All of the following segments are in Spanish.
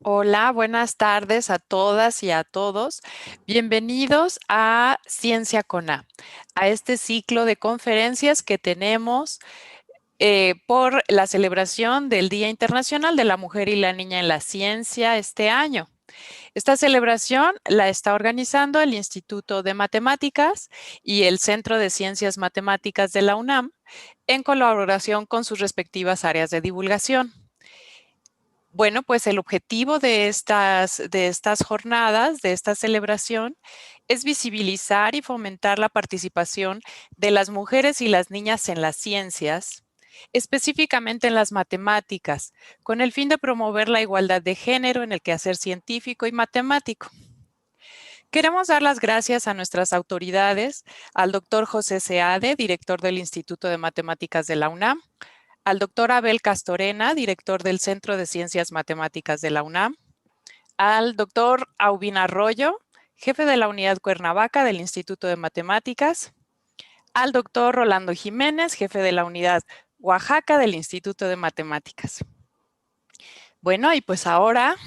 Hola, buenas tardes a todas y a todos. Bienvenidos a Ciencia con a este ciclo de conferencias que tenemos por la celebración del Día Internacional de la Mujer y la Niña en la Ciencia este año. Esta celebración la está organizando el Instituto de Matemáticas y el Centro de Ciencias Matemáticas de la UNAM en colaboración con sus respectivas áreas de divulgación. Bueno, pues el objetivo de estas jornadas, de esta celebración, es visibilizar y fomentar la participación de las mujeres y las niñas en las ciencias, específicamente en las matemáticas, con el fin de promover la igualdad de género en el quehacer científico y matemático. Queremos dar las gracias a nuestras autoridades, al doctor José Seade, director del Instituto de Matemáticas de la UNAM, al doctor Abel Castorena, director del Centro de Ciencias Matemáticas de la UNAM, al doctor Aubin Arroyo, jefe de la Unidad Cuernavaca del Instituto de Matemáticas, al doctor Rolando Jiménez, jefe de la Unidad Oaxaca del Instituto de Matemáticas. Bueno, y pues ahora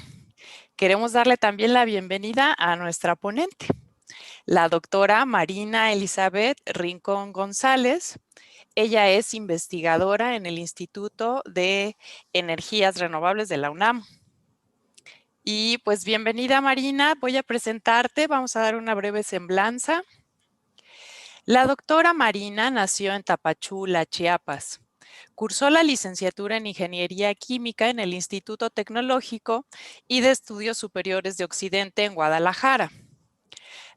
queremos darle también la bienvenida a nuestra ponente, la doctora Marina Elizabeth Rincón González. Ella es investigadora en el Instituto de Energías Renovables de la UNAM. Y pues bienvenida Marina, voy a presentarte, vamos a dar una breve semblanza. La doctora Marina nació en Tapachula, Chiapas. Cursó la licenciatura en Ingeniería Química en el Instituto Tecnológico y de Estudios Superiores de Occidente en Guadalajara.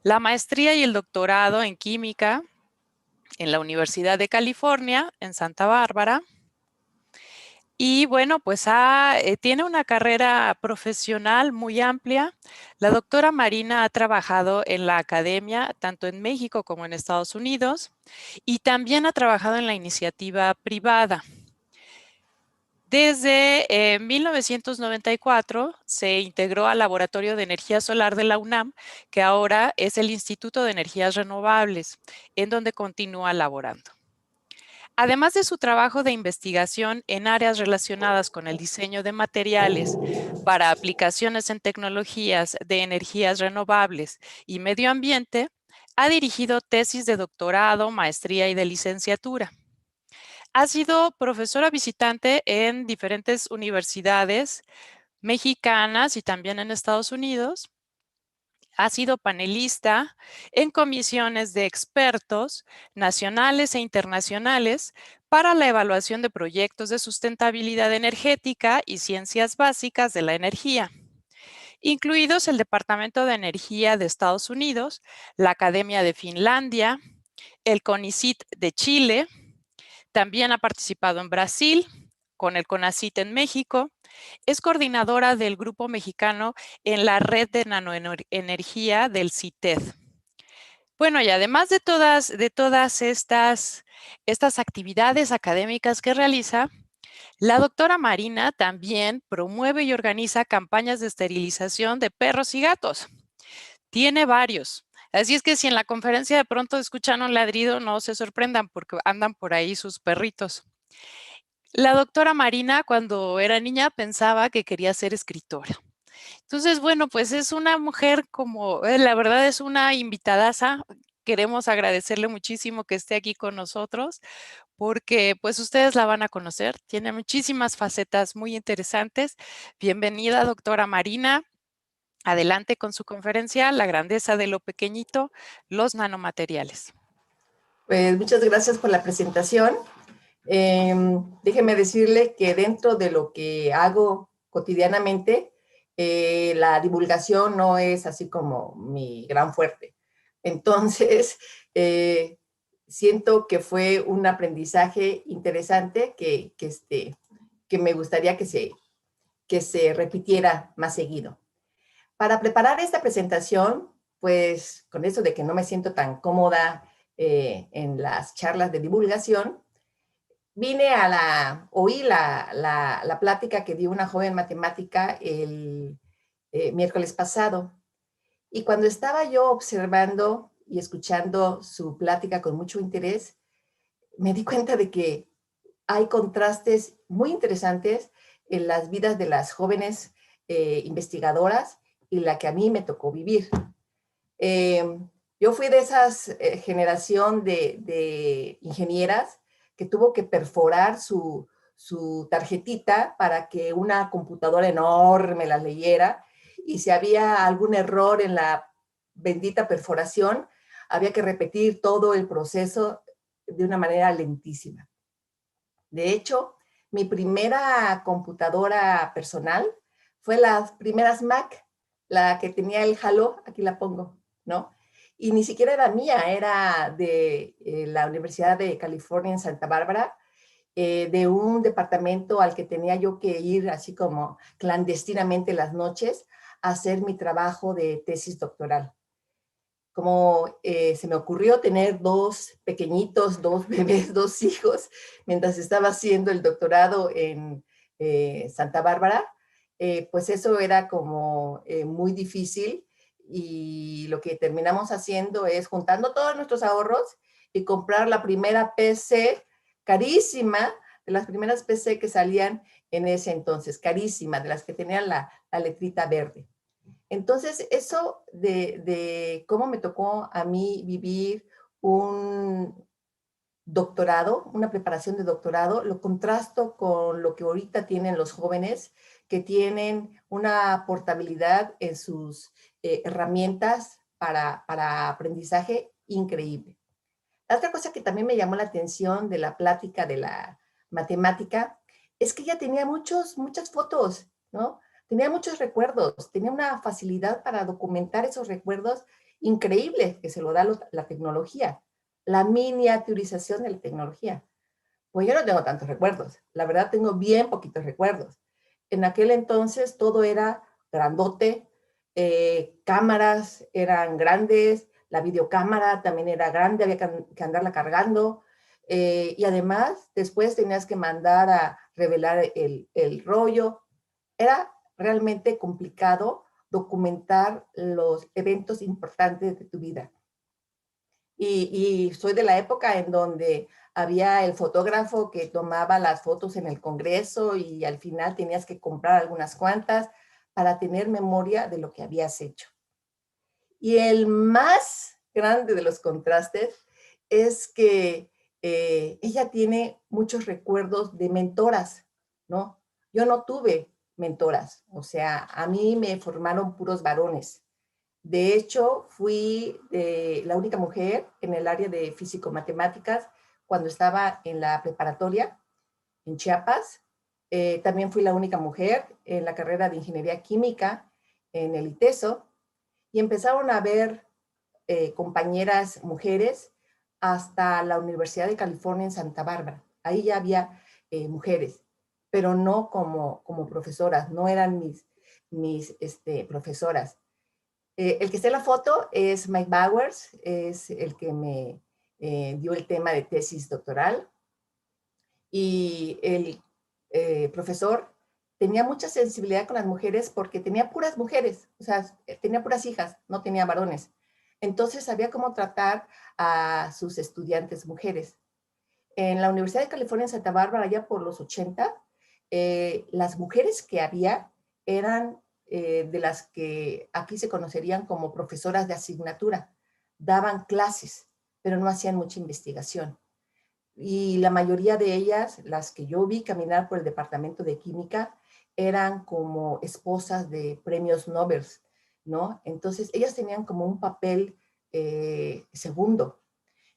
La maestría y el doctorado en Química en la Universidad de California, en Santa Bárbara. Y bueno, pues tiene una carrera profesional muy amplia. La doctora Marina ha trabajado en la academia, tanto en México como en Estados Unidos, y también ha trabajado en la iniciativa privada. Desde 1994 se integró al Laboratorio de Energía Solar de la UNAM, que ahora es el Instituto de Energías Renovables, en donde continúa laborando. Además de su trabajo de investigación en áreas relacionadas con el diseño de materiales para aplicaciones en tecnologías de energías renovables y medio ambiente, ha dirigido tesis de doctorado, maestría y de licenciatura. Ha sido profesora visitante en diferentes universidades mexicanas y también en Estados Unidos. Ha sido panelista en comisiones de expertos nacionales e internacionales para la evaluación de proyectos de sustentabilidad energética y ciencias básicas de la energía, incluidos el Departamento de Energía de Estados Unidos, la Academia de Finlandia, el CONICIT de Chile. También ha participado en Brasil, con el CONACYT en México. Es coordinadora del grupo mexicano en la red de nanoenergía del CITED. Bueno, y además de todas estas actividades académicas que realiza, la doctora Marina también promueve y organiza campañas de esterilización de perros y gatos. Tiene varios. Así es que si en la conferencia de pronto escuchan un ladrido, no se sorprendan porque andan por ahí sus perritos. La doctora Marina, cuando era niña, pensaba que quería ser escritora. Entonces, bueno, pues es una mujer como, la verdad es una invitadaza. Queremos agradecerle muchísimo que esté aquí con nosotros, porque pues ustedes la van a conocer. Tiene muchísimas facetas muy interesantes. Bienvenida, doctora Marina. Adelante con su conferencia, La grandeza de lo pequeñito, los nanomateriales. Pues muchas gracias por la presentación. Déjeme decirle que dentro de lo que hago cotidianamente, la divulgación no es así como mi gran fuerte. Entonces, siento que fue un aprendizaje interesante que me gustaría que se repitiera más seguido. Para preparar esta presentación, pues con eso de que no me siento tan cómoda en las charlas de divulgación, oí la plática que dio una joven matemática el miércoles pasado. Y cuando estaba yo observando y escuchando su plática con mucho interés, me di cuenta de que hay contrastes muy interesantes en las vidas de las jóvenes investigadoras y la que a mí me tocó vivir. Eh, yo fui de esas generación de ingenieras que tuvo que perforar su tarjetita para que una computadora enorme la leyera, y si había algún error en la bendita perforación, había que repetir todo el proceso de una manera lentísima. De hecho, mi primera computadora personal fue las primeras Mac, la que tenía el Halo, aquí la pongo, ¿no? Y ni siquiera era mía, era de la Universidad de California en Santa Bárbara, de un departamento al que tenía yo que ir así como clandestinamente las noches a hacer mi trabajo de tesis doctoral. Como se me ocurrió tener dos pequeñitos, dos bebés, dos hijos, mientras estaba haciendo el doctorado en Santa Bárbara, pues eso era como muy difícil, y lo que terminamos haciendo es juntando todos nuestros ahorros y comprar la primera PC carísima, de las primeras PC que salían en ese entonces, carísima, de las que tenían la letrita verde. Entonces, eso de cómo me tocó a mí vivir un doctorado, una preparación de doctorado, lo contrasto con lo que ahorita tienen los jóvenes, que tienen una portabilidad en sus herramientas para aprendizaje increíble. La otra cosa que también me llamó la atención de la plática de la matemática es que ella tenía muchas fotos, ¿no? Tenía muchos recuerdos, tenía una facilidad para documentar esos recuerdos increíble que se lo da la tecnología, la miniaturización de la tecnología. Pues yo no tengo tantos recuerdos, la verdad tengo bien poquitos recuerdos. En aquel entonces todo era grandote, cámaras eran grandes, la videocámara también era grande, había que andarla cargando, y además después tenías que mandar a revelar el rollo. Era realmente complicado documentar los eventos importantes de tu vida. Y soy de la época en donde había el fotógrafo que tomaba las fotos en el Congreso y al final tenías que comprar algunas cuantas para tener memoria de lo que habías hecho. Y el más grande de los contrastes es que ella tiene muchos recuerdos de mentoras, ¿no? Yo no tuve mentoras, o sea, a mí me formaron puros varones. De hecho, fui la única mujer en el área de físico-matemáticas cuando estaba en la preparatoria en Chiapas. También fui la única mujer en la carrera de ingeniería química en el ITESO, y empezaron a haber compañeras mujeres hasta la Universidad de California en Santa Bárbara. Ahí ya había mujeres, pero no como profesoras, no eran mis profesoras. El que está en la foto es Mike Bowers, es el que me dio el tema de tesis doctoral, y el profesor tenía mucha sensibilidad con las mujeres porque tenía puras mujeres, o sea, tenía puras hijas, no tenía varones. Entonces sabía cómo tratar a sus estudiantes mujeres. En la Universidad de California en Santa Bárbara, ya por los 80, las mujeres que había eran de las que aquí se conocerían como profesoras de asignatura. Daban clases, pero no hacían mucha investigación. Y la mayoría de ellas, las que yo vi caminar por el departamento de química, eran como esposas de premios Nobel, ¿no? Entonces, ellas tenían como un papel segundo.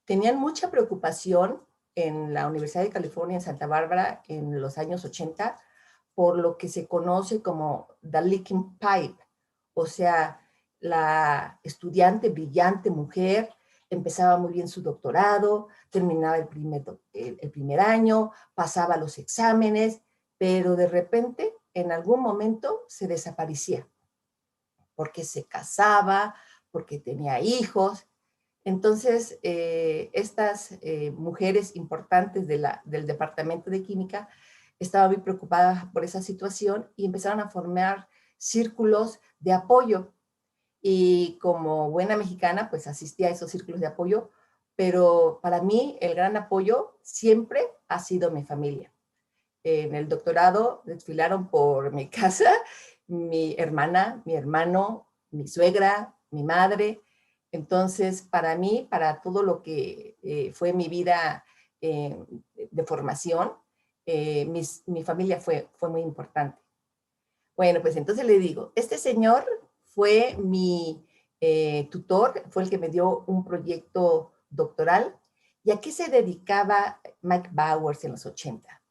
Tenían mucha preocupación en la Universidad de California en Santa Bárbara en los años 80 por lo que se conoce como the leaking pipe, o sea, la estudiante brillante mujer empezaba muy bien su doctorado, terminaba el primer año, pasaba los exámenes, pero de repente, en algún momento, se desaparecía, porque se casaba, porque tenía hijos. Entonces, estas mujeres importantes del departamento de química estaban muy preocupadas por esa situación y empezaron a formar círculos de apoyo. Y como buena mexicana, pues asistí a esos círculos de apoyo, pero para mí el gran apoyo siempre ha sido mi familia. En el doctorado desfilaron por mi casa mi hermana, mi hermano, mi suegra, mi madre. Entonces, para mí, para todo lo que fue mi vida de formación, mi familia fue muy importante. Bueno, pues entonces le digo, este señor fue mi tutor, fue el que me dio un proyecto doctoral. ¿Y a qué se dedicaba Mike Bowers en los 80?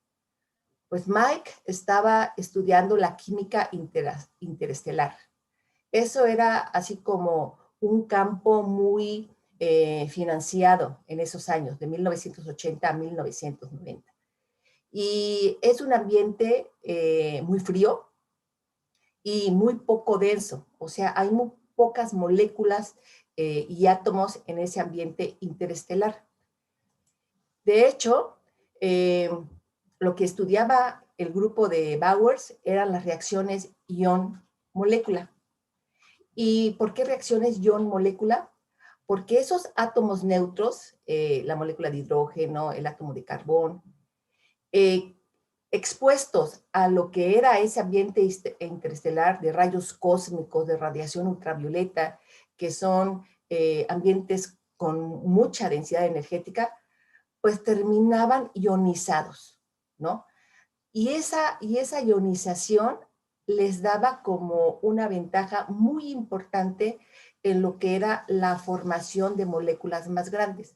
Pues Mike estaba estudiando la química interestelar. Eso era así como un campo muy financiado en esos años, de 1980 a 1990. Y es un ambiente muy frío y muy poco denso, o sea, hay muy pocas moléculas y átomos en ese ambiente interestelar. De hecho, lo que estudiaba el grupo de Bowers eran las reacciones ion-molécula. ¿Y por qué reacciones ion-molécula? Porque esos átomos neutros, la molécula de hidrógeno, el átomo de carbón, eh, expuestos a lo que era ese ambiente interestelar de rayos cósmicos, de radiación ultravioleta, que son ambientes con mucha densidad energética, pues terminaban ionizados, ¿no? Y esa ionización les daba como una ventaja muy importante en lo que era la formación de moléculas más grandes.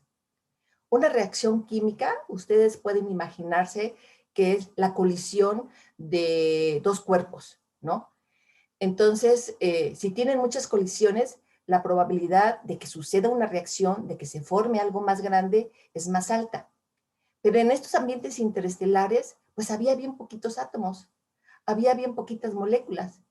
Una reacción química, ustedes pueden imaginarse que es la colisión de dos cuerpos, ¿no? Entonces, si tienen muchas colisiones, la probabilidad de que suceda una reacción, de que se forme algo más grande, es más alta. Pero en estos ambientes interestelares, pues había bien poquitos átomos, había bien poquitas moléculas.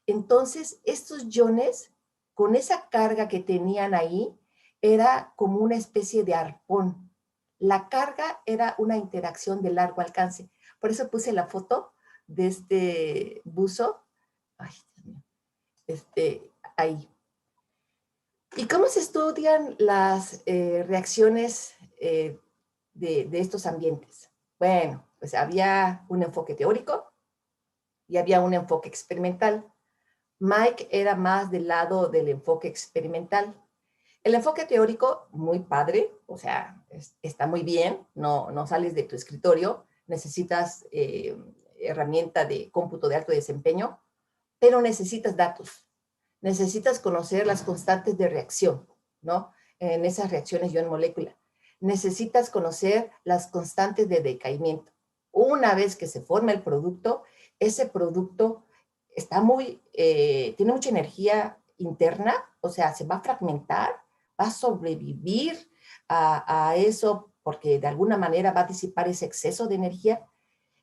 Entonces, estos iones, con esa carga que tenían ahí, era como una especie de arpón. La carga era una interacción de largo alcance. Por eso puse la foto de este buzo. Ay, Dios mío. Ahí. ¿Y cómo se estudian las reacciones de estos ambientes? Bueno, pues había un enfoque teórico y había un enfoque experimental. Mike era más del lado del enfoque experimental. El enfoque teórico, muy padre, o sea, está muy bien, no sales de tu escritorio, necesitas herramienta de cómputo de alto desempeño, pero necesitas datos, necesitas conocer las constantes de reacción, ¿no? En esas reacciones ion-molécula. Necesitas conocer las constantes de decaimiento. Una vez que se forma el producto, ese producto tiene mucha energía interna, o sea, se va a fragmentar, va a sobrevivir a eso porque de alguna manera va a disipar ese exceso de energía.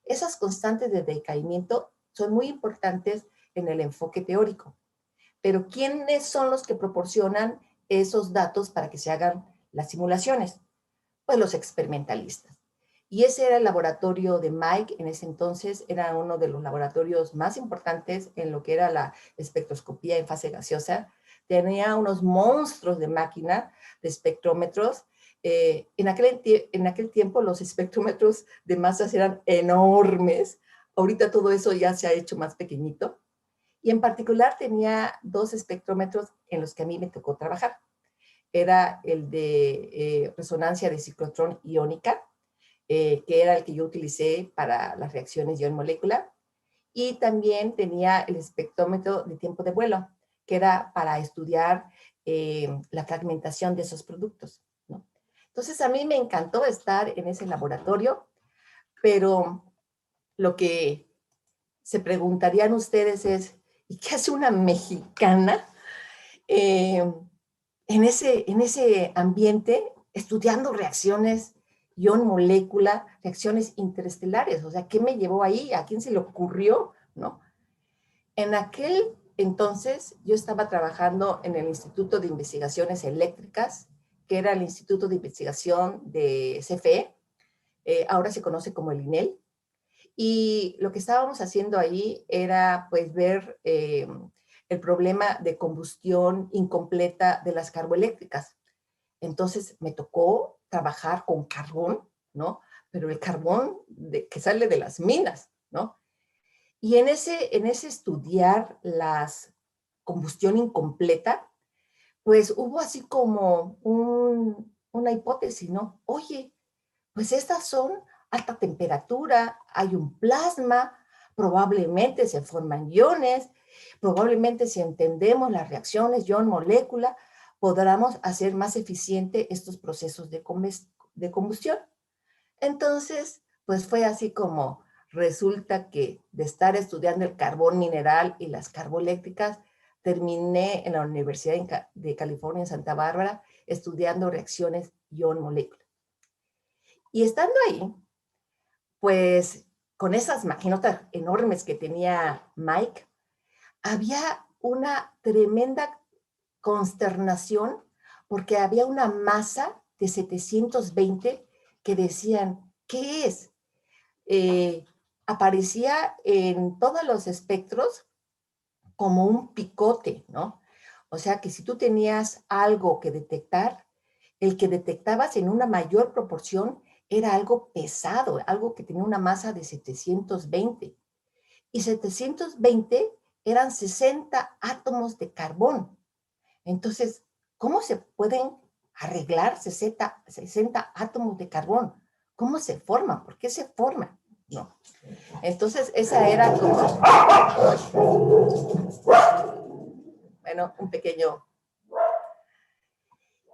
Esas constantes de decaimiento son muy importantes en el enfoque teórico. Pero ¿quiénes son los que proporcionan esos datos para que se hagan las simulaciones? Pues los experimentalistas. Y ese era el laboratorio de Mike en ese entonces, era uno de los laboratorios más importantes en lo que era la espectroscopía en fase gaseosa. Tenía unos monstruos de máquina, de espectrómetros. En aquel tiempo los espectrómetros de masas eran enormes. Ahorita todo eso ya se ha hecho más pequeñito. Y en particular tenía dos espectrómetros en los que a mí me tocó trabajar. Era el de resonancia de ciclotrón iónica, que era el que yo utilicé para las reacciones ion-molécula, y también tenía el espectrómetro de tiempo de vuelo, que era para estudiar la fragmentación de esos productos, ¿no? Entonces a mí me encantó estar en ese laboratorio, pero lo que se preguntarían ustedes es, ¿y qué hace una mexicana eh, en ese ambiente estudiando reacciones ion-molécula, reacciones interestelares? O sea, ¿qué me llevó ahí? ¿A quién se le ocurrió? ¿No? En aquel entonces yo estaba trabajando en el Instituto de Investigaciones Eléctricas, que era el Instituto de Investigación de CFE, ahora se conoce como el INEL, y lo que estábamos haciendo ahí era pues ver el problema de combustión incompleta de las carboeléctricas. Entonces me tocó trabajar con carbón, ¿no? Pero el carbón que sale de las minas, ¿no? Y en ese estudiar la combustión incompleta, pues hubo así como una hipótesis, ¿no? Oye, pues estas son alta temperatura, hay un plasma, probablemente se forman iones, probablemente si entendemos las reacciones ion-molécula, podamos hacer más eficiente estos procesos de combustión. Entonces, pues fue así como resulta que de estar estudiando el carbón mineral y las carboeléctricas, terminé en la Universidad de California en Santa Bárbara estudiando reacciones ion-molécula. Y estando ahí, pues con esas maquinotas enormes que tenía Mike, había una tremenda consternación porque había una masa de 720 que decían, ¿qué es? Eh, Aparecía en todos los espectros como un picote, ¿no? O sea que si tú tenías algo que detectar, el que detectabas en una mayor proporción era algo pesado, algo que tenía una masa de 720. Y 720 eran 60 átomos de carbón. Entonces, ¿cómo se pueden arreglar 60 átomos de carbón? ¿Cómo se forman? ¿Por qué se forman? No. Entonces, esa era como, bueno, un pequeño.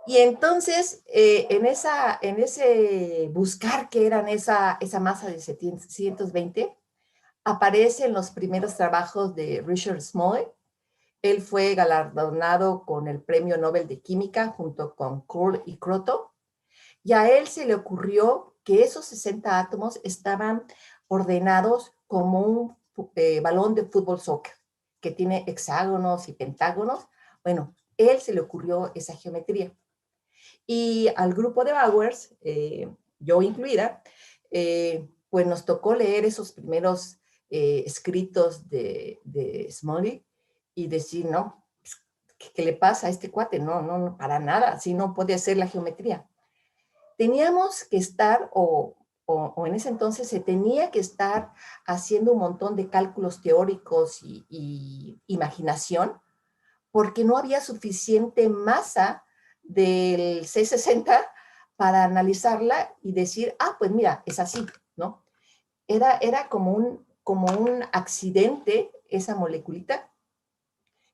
Y entonces, en ese buscar que eran esa masa de 720, aparecen los primeros trabajos de Richard Smalley. Él fue galardonado con el Premio Nobel de Química junto con Curl y Croto. Y a él se le ocurrió que esos 60 átomos estaban ordenados como un balón de fútbol soccer, que tiene hexágonos y pentágonos. Bueno, él se le ocurrió esa geometría. Y al grupo de Bowers, yo incluida, pues nos tocó leer esos primeros escritos de Smalley y decir, no, pues, ¿qué le pasa a este cuate? No, no, no, para nada, así no puede hacer la geometría. Teníamos que estar, o en ese entonces se tenía que estar haciendo un montón de cálculos teóricos y imaginación, porque no había suficiente masa del C60 para analizarla y decir, ah, pues mira, es así, ¿no? Era como un accidente esa moleculita,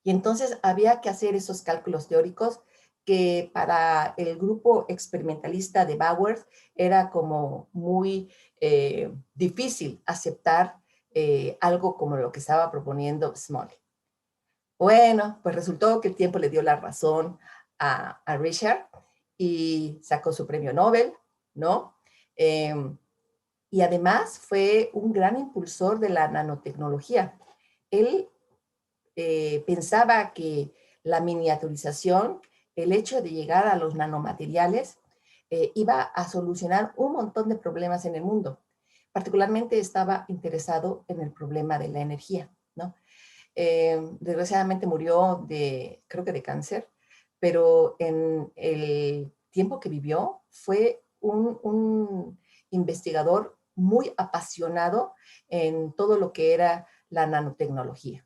y entonces había que hacer esos cálculos teóricos que para el grupo experimentalista de Bowers era como muy difícil aceptar algo como lo que estaba proponiendo Smalley. Bueno, pues resultó que el tiempo le dio la razón a Richard y sacó su premio Nobel, ¿no? Eh, y además fue un gran impulsor de la nanotecnología. Él pensaba que la miniaturización, el hecho de llegar a los nanomateriales, iba a solucionar un montón de problemas en el mundo. Particularmente estaba interesado en el problema de la energía, ¿no? Desgraciadamente murió creo que de cáncer, pero en el tiempo que vivió fue un investigador muy apasionado en todo lo que era la nanotecnología.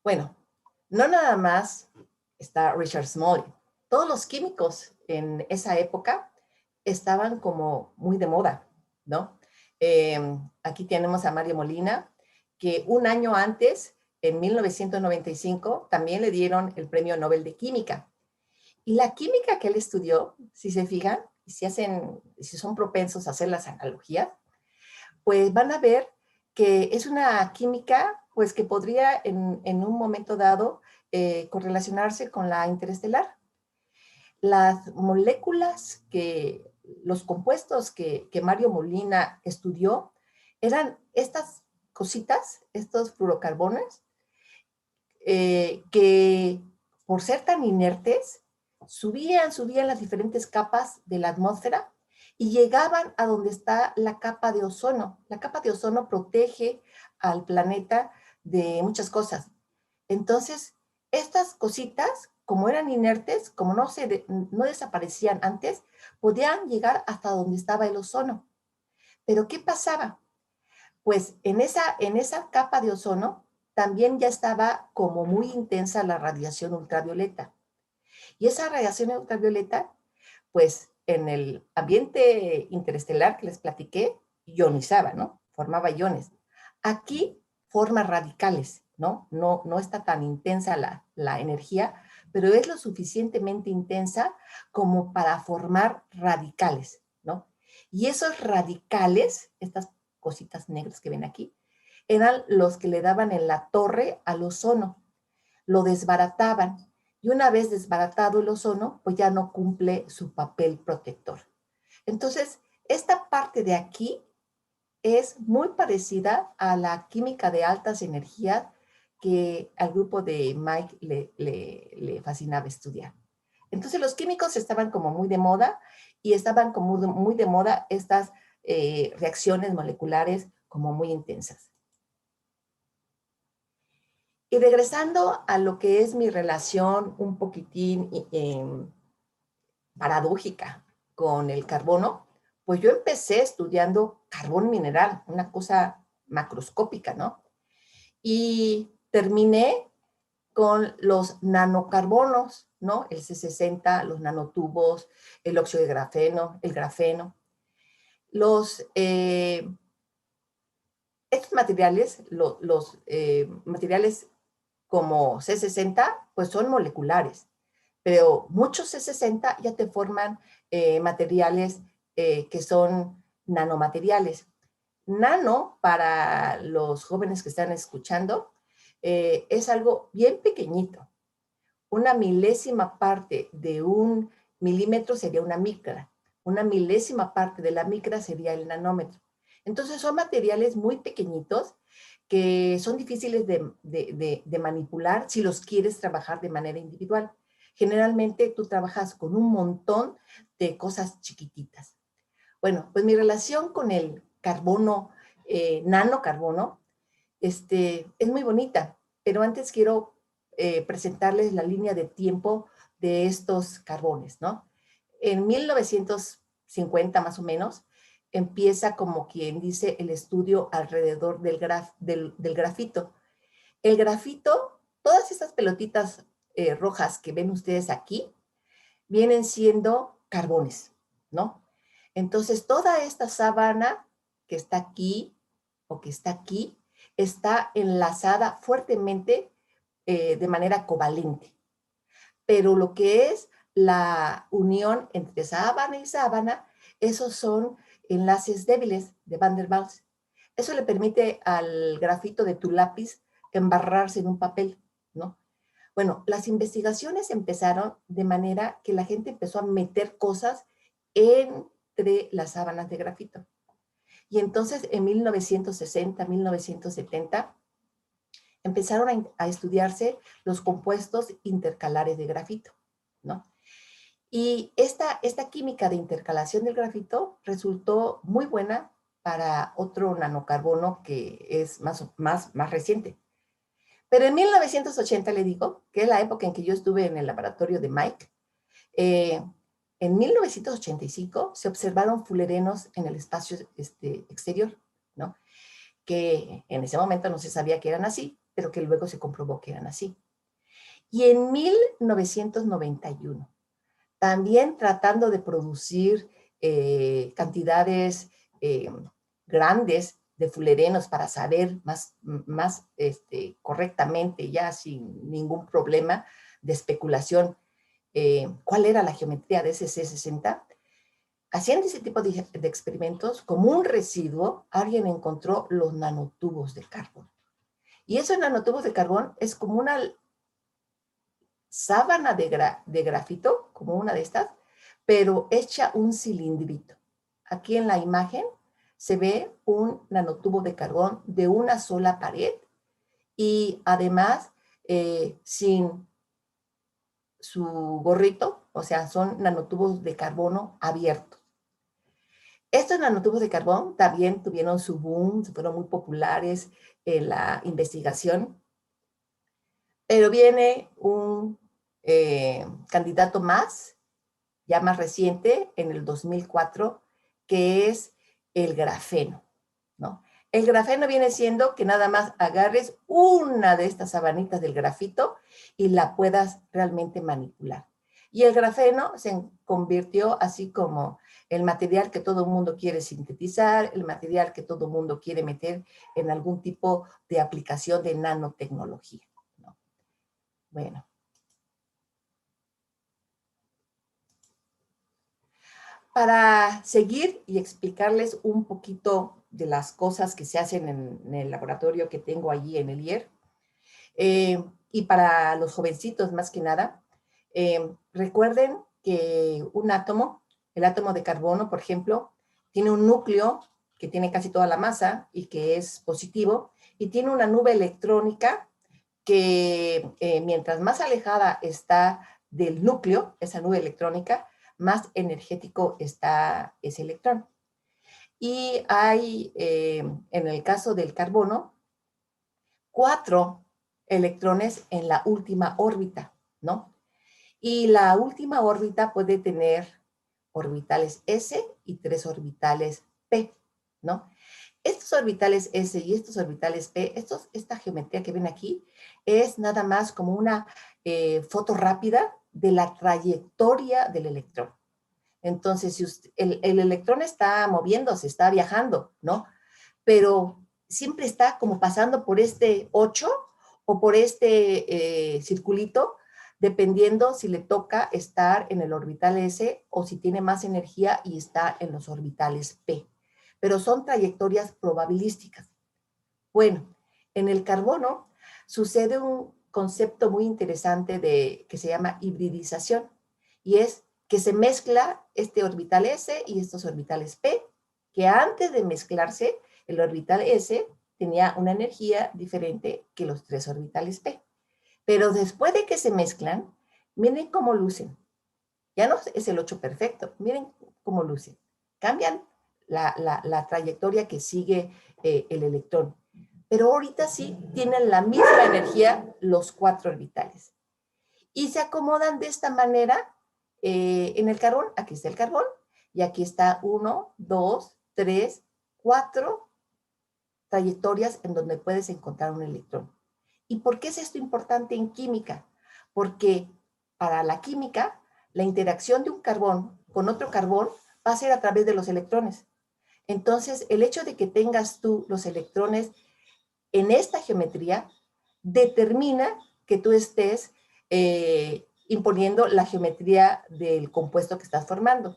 Bueno, no nada más está Richard Smalley. Todos los químicos en esa época estaban como muy de moda, ¿no? Aquí tenemos a Mario Molina, que un año antes, en 1995, también le dieron el Premio Nobel de Química. Y la química que él estudió, si se fijan, si son propensos a hacer las analogías, pues van a ver que es una química pues que podría en un momento dado correlacionarse con la interestelar. Las moléculas los compuestos que Mario Molina estudió eran estas cositas, estos fluorocarbones, que por ser tan inertes, subían las diferentes capas de la atmósfera y llegaban a donde está la capa de ozono. La capa de ozono protege al planeta de muchas cosas. Entonces, estas cositas, como eran inertes, como no desaparecían antes, podían llegar hasta donde estaba el ozono. Pero ¿qué pasaba? Pues en esa capa de ozono también ya estaba como muy intensa la radiación ultravioleta. Y esa radiación ultravioleta, pues en el ambiente interestelar que les platiqué, ionizaba, ¿no? Formaba iones. Aquí forma radicales, ¿no? No está tan intensa la energía, pero es lo suficientemente intensa como para formar radicales, ¿no? Y esos radicales, estas cositas negras que ven aquí, eran los que le daban en la torre al ozono, lo desbarataban y una vez desbaratado el ozono, pues ya no cumple su papel protector. Entonces, esta parte de aquí es muy parecida a la química de altas energías que al grupo de Mike le fascinaba estudiar. Entonces, los químicos estaban como muy de moda y estaban como muy de moda estas reacciones moleculares como muy intensas. Y regresando a lo que es mi relación un poquitín paradójica con el carbono, pues yo empecé estudiando carbón mineral, una cosa macroscópica, ¿no? Y terminé con los nanocarbonos, ¿no? El C60, los nanotubos, el óxido de grafeno, el grafeno. Los, estos materiales, los materiales como C60, pues son moleculares, pero muchos C60 ya te forman materiales que son nanomateriales. Nano, para los jóvenes que están escuchando, es algo bien pequeñito. Una milésima parte de un milímetro sería una micra. Una milésima parte de la micra sería el nanómetro. Entonces son materiales muy pequeñitos que son difíciles de manipular si los quieres trabajar de manera individual. Generalmente tú trabajas con un montón de cosas chiquititas. Bueno, pues mi relación con el carbono, nanocarbono, es muy bonita, pero antes quiero presentarles la línea de tiempo de estos carbones, ¿no? En 1950 más o menos, empieza como quien dice el estudio alrededor del grafito. El grafito, todas estas pelotitas rojas que ven ustedes aquí, vienen siendo carbones, ¿no? Entonces, toda esta sábana que está aquí o que está aquí, está enlazada fuertemente de manera covalente. Pero lo que es la unión entre sábana y sábana, esos son enlaces débiles de Van der Waals. Eso le permite al grafito de tu lápiz embarrarse en un papel, ¿no? Bueno, las investigaciones empezaron de manera que la gente empezó a meter cosas entre las sábanas de grafito. Y entonces en 1960, 1970, empezaron a estudiarse los compuestos intercalares de grafito, ¿no? Y esta química de intercalación del grafito resultó muy buena para otro nanocarbono que es más reciente. Pero en 1980, le digo, que es la época en que yo estuve en el laboratorio de Mike, eh, en 1985 se observaron fullerenos en el espacio exterior, ¿no? Que en ese momento no se sabía que eran así, pero que luego se comprobó que eran así. Y en 1991, también tratando de producir cantidades eh, grandes de fullerenos para saber más correctamente, ya sin ningún problema de especulación, cuál era la geometría de ese C60, haciendo ese tipo de experimentos, como un residuo, alguien encontró los nanotubos de carbón. Y esos nanotubos de carbón es como una sábana de grafito, como una de estas, pero hecha un cilindrito. Aquí en la imagen se ve un nanotubo de carbón de una sola pared y además sin su gorrito, o sea, son nanotubos de carbono abiertos. Estos nanotubos de carbón también tuvieron su boom, fueron muy populares en la investigación, pero viene un candidato más, ya más reciente, en el 2004, que es el grafeno, ¿no? El grafeno viene siendo que nada más agarres una de estas sabanitas del grafito y la puedas realmente manipular. Y el grafeno se convirtió así como el material que todo el mundo quiere sintetizar, el material que todo el mundo quiere meter en algún tipo de aplicación de nanotecnología, ¿no? Bueno. Para seguir y explicarles un poquito de las cosas que se hacen en el laboratorio que tengo allí en el IER, y para los jovencitos más que nada, recuerden que un átomo, el átomo de carbono, por ejemplo, tiene un núcleo que tiene casi toda la masa y que es positivo, y tiene una nube electrónica que mientras más alejada está del núcleo, esa nube electrónica, más energético está ese electrón. Y hay, en el caso del carbono, 4 electrones en la última órbita, ¿no? Y la última órbita puede tener orbitales S y 3 orbitales P, ¿no? Estos orbitales S y estos orbitales P, esta geometría que ven aquí, es nada más como una foto rápida de la trayectoria del electrón. Entonces, si usted, el electrón está moviéndose, está viajando, ¿no? Pero siempre está como pasando por este 8 o por este circulito, dependiendo si le toca estar en el orbital S o si tiene más energía y está en los orbitales P. Pero son trayectorias probabilísticas. Bueno, en el carbono sucede un concepto muy interesante que se llama hibridización, y es que se mezcla este orbital S y estos orbitales P, que antes de mezclarse, el orbital S tenía una energía diferente que los 3 orbitales P. Pero después de que se mezclan, miren cómo lucen. Ya no es el 8 perfecto, miren cómo lucen. Cambian la trayectoria que sigue el electrón. Pero ahorita sí tienen la misma energía los 4 orbitales. Y se acomodan de esta manera en el carbón. Aquí está el carbón y aquí está 1, 2, 3, 4 trayectorias en donde puedes encontrar un electrón. ¿Y por qué es esto importante en química? Porque para la química, la interacción de un carbón con otro carbón va a ser a través de los electrones. Entonces, el hecho de que tengas tú los electrones en esta geometría determina que tú estés imponiendo la geometría del compuesto que estás formando.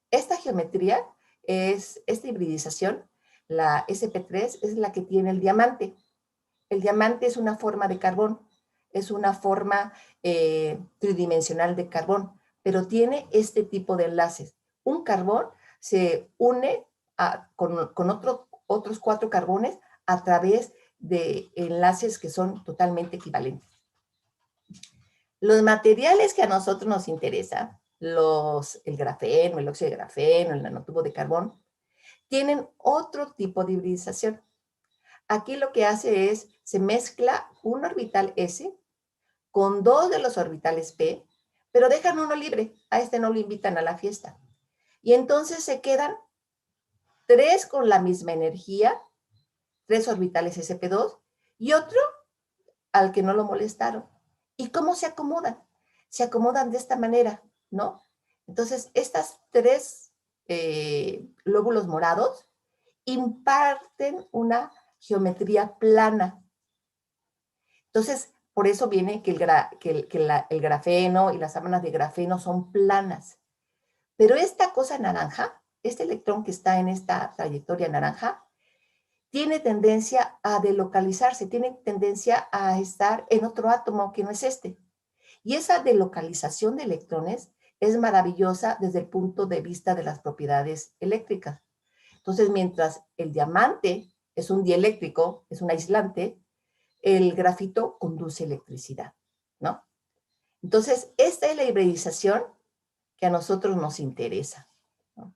Esta geometría esta hibridización, la SP3, es la que tiene el diamante. El diamante es una forma de carbón, es una forma tridimensional de carbón, pero tiene este tipo de enlaces. Un carbón se une con otros 4 carbones a través de enlaces que son totalmente equivalentes. Los materiales que a nosotros nos interesan, el grafeno, el óxido de grafeno, el nanotubo de carbón, tienen otro tipo de hibridización. Aquí lo que hace es, se mezcla un orbital S con 2 de los orbitales P, pero dejan uno libre, a este no lo invitan a la fiesta. Y entonces se quedan 3 con la misma energía, 3 orbitales sp2, y otro al que no lo molestaron. ¿Y cómo se acomodan? Se acomodan de esta manera, ¿no? Entonces, estas 3 lóbulos morados imparten una geometría plana. Entonces, por eso viene que el grafeno y las sábanas de grafeno son planas. Pero esta cosa naranja, este electrón que está en esta trayectoria naranja, tiene tendencia a delocalizarse, tiene tendencia a estar en otro átomo que no es este. Y esa delocalización de electrones es maravillosa desde el punto de vista de las propiedades eléctricas. Entonces, mientras el diamante es un dieléctrico, es un aislante, el grafito conduce electricidad, ¿no? Entonces, esta es la hibridización que a nosotros nos interesa, ¿no?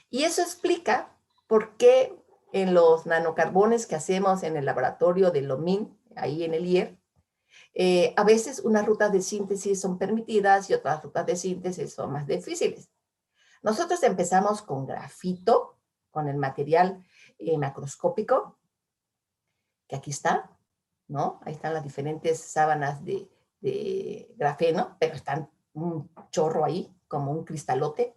Y eso explica por qué en los nanocarbones que hacemos en el laboratorio de LOMIN, ahí en el IER, a veces unas rutas de síntesis son permitidas y otras rutas de síntesis son más difíciles. Nosotros empezamos con grafito con el material macroscópico, que aquí está, ¿no? Ahí están las diferentes sábanas de grafeno, pero están un chorro ahí, como un cristalote.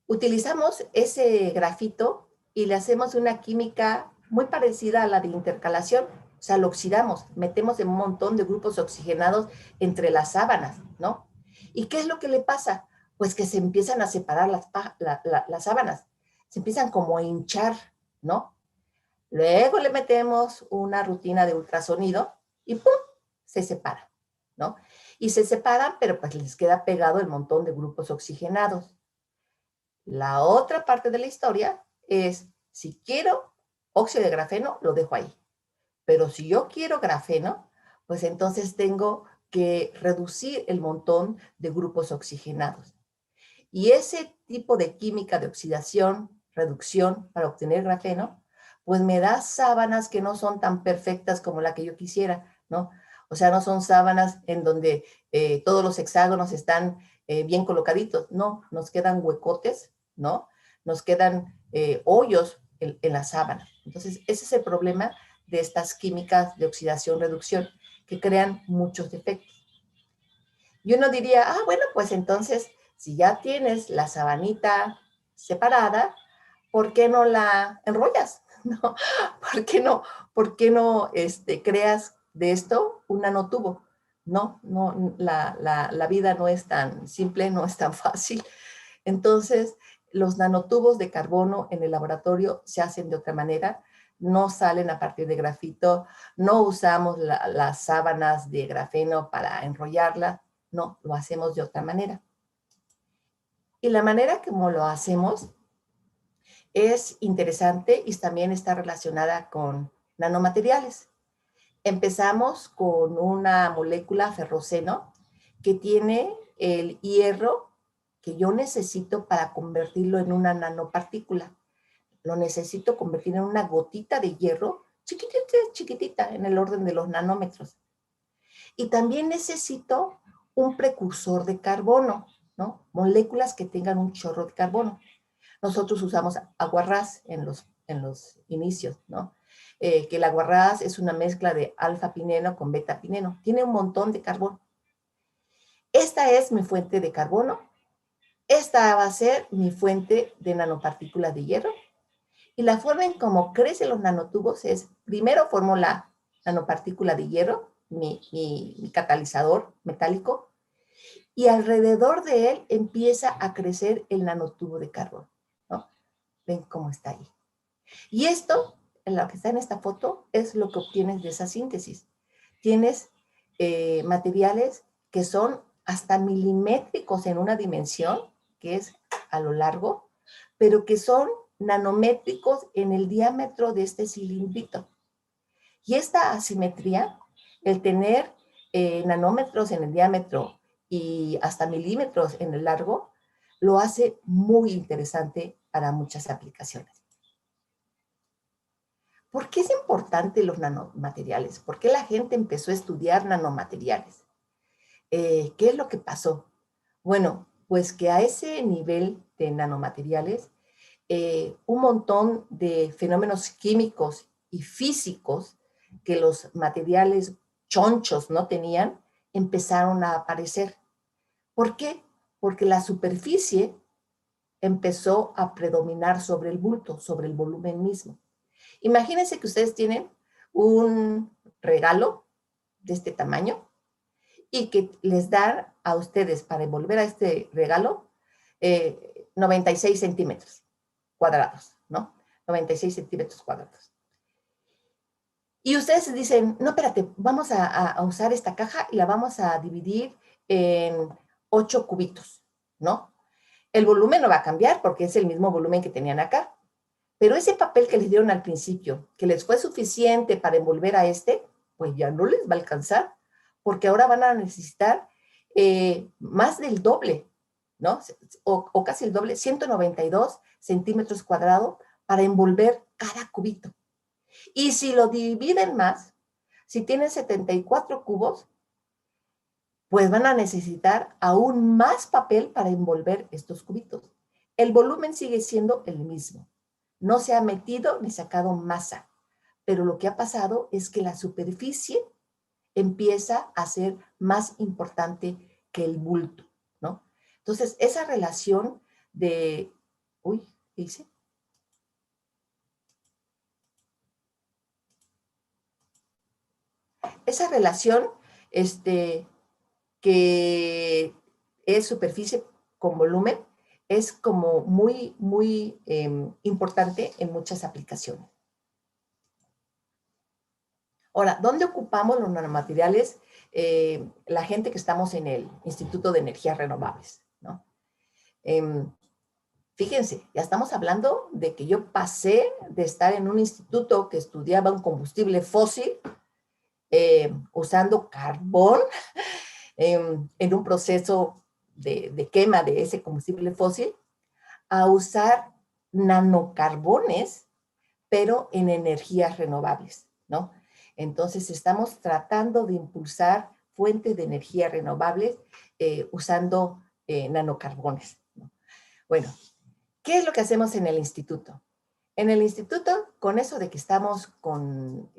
Utilizamos ese grafito y le hacemos una química muy parecida a la de intercalación. O sea, lo oxidamos, metemos un montón de grupos oxigenados entre las sábanas, ¿no? ¿Y qué es lo que le pasa? Pues que se empiezan a separar las sábanas, se empiezan como a hinchar, ¿no? Luego le metemos una rutina de ultrasonido y ¡pum! Se separa, ¿no? Y se separan, pero pues les queda pegado el montón de grupos oxigenados. La otra parte de la historia es, si quiero óxido de grafeno, lo dejo ahí. Pero si yo quiero grafeno, pues entonces tengo que reducir el montón de grupos oxigenados. Y ese tipo de química de oxidación, reducción para obtener grafeno, pues me da sábanas que no son tan perfectas como la que yo quisiera, ¿no? O sea, no son sábanas en donde todos los hexágonos están bien colocaditos, no, nos quedan huecotes, ¿no? Nos quedan hoyos en la sábana. Entonces, ese es el problema de estas químicas de oxidación-reducción que crean muchos defectos. Y uno diría, ah, bueno, pues entonces, si ya tienes la sabanita separada, ¿por qué no la enrollas? ¿No? ¿Por qué no creas de esto un nanotubo? No, no, la vida no es tan simple, no es tan fácil. Entonces, los nanotubos de carbono en el laboratorio se hacen de otra manera, no salen a partir de grafito, no usamos las sábanas de grafeno para enrollarla, no, lo hacemos de otra manera. Y la manera como lo hacemos es interesante y también está relacionada con nanomateriales. Empezamos con una molécula ferroceno que tiene el hierro que yo necesito para convertirlo en una nanopartícula. Lo necesito convertir en una gotita de hierro chiquitita, chiquitita, en el orden de los nanómetros. Y también necesito un precursor de carbono, ¿no? Moléculas que tengan un chorro de carbono. Nosotros usamos aguarrás en los inicios, ¿no? Que el aguarrás es una mezcla de alfa-pineno con beta-pineno. Tiene un montón de carbono. Esta es mi fuente de carbono. Esta va a ser mi fuente de nanopartículas de hierro. Y la forma en cómo crecen los nanotubos es, primero formo la nanopartícula de hierro, mi catalizador metálico, y alrededor de él empieza a crecer el nanotubo de carbono, ¿no? Ven cómo está ahí. Y esto, lo que está en esta foto, es lo que obtienes de esa síntesis. Tienes materiales que son hasta milimétricos en una dimensión, que es a lo largo, pero que son nanométricos en el diámetro de este cilindrito. Y esta asimetría, el tener nanómetros en el diámetro y hasta milímetros en el largo, lo hace muy interesante para muchas aplicaciones. ¿Por qué es importante los nanomateriales? ¿Por qué la gente empezó a estudiar nanomateriales? ¿Qué es lo que pasó? Bueno, pues que a ese nivel de nanomateriales, un montón de fenómenos químicos y físicos que los materiales chonchos no tenían, empezaron a aparecer. ¿Por qué? Porque la superficie empezó a predominar sobre el bulto, sobre el volumen mismo. Imagínense que ustedes tienen un regalo de este tamaño y que les dan a ustedes para envolver a este regalo 96 centímetros cuadrados, ¿no? 96 centímetros cuadrados. Y ustedes dicen, no, espérate, vamos a usar esta caja y la vamos a dividir en 8 cubitos, ¿no? El volumen no va a cambiar porque es el mismo volumen que tenían acá. Pero ese papel que les dieron al principio, que les fue suficiente para envolver a pues ya no les va a alcanzar, porque ahora van a necesitar más del doble, ¿no? O casi el doble, 192 centímetros cuadrados para envolver cada cubito. Y si lo dividen más, si tienen 74 cubos, pues van a necesitar aún más papel para envolver estos cubitos. El volumen sigue siendo el mismo. No se ha metido ni sacado masa, pero lo que ha pasado es que la superficie empieza a ser más importante que el bulto, ¿no? Entonces, esa relación de... Uy, ¿qué hice? Esa relación que es superficie con volumen es como muy importante en muchas aplicaciones. Ahora, ¿dónde ocupamos los nanomateriales? La gente que estamos en el Instituto de Energías Renovables, ¿no? Fíjense, ya estamos hablando de que yo pasé de estar en un instituto que estudiaba un combustible fósil, usando carbón en un proceso de quema de ese combustible fósil, a usar nanocarbones, pero en energías renovables, ¿no? Entonces, estamos tratando de impulsar fuentes de energía renovables usando nanocarbones, ¿no? Bueno, ¿qué es lo que hacemos en el instituto? En el instituto, con eso de que estamos con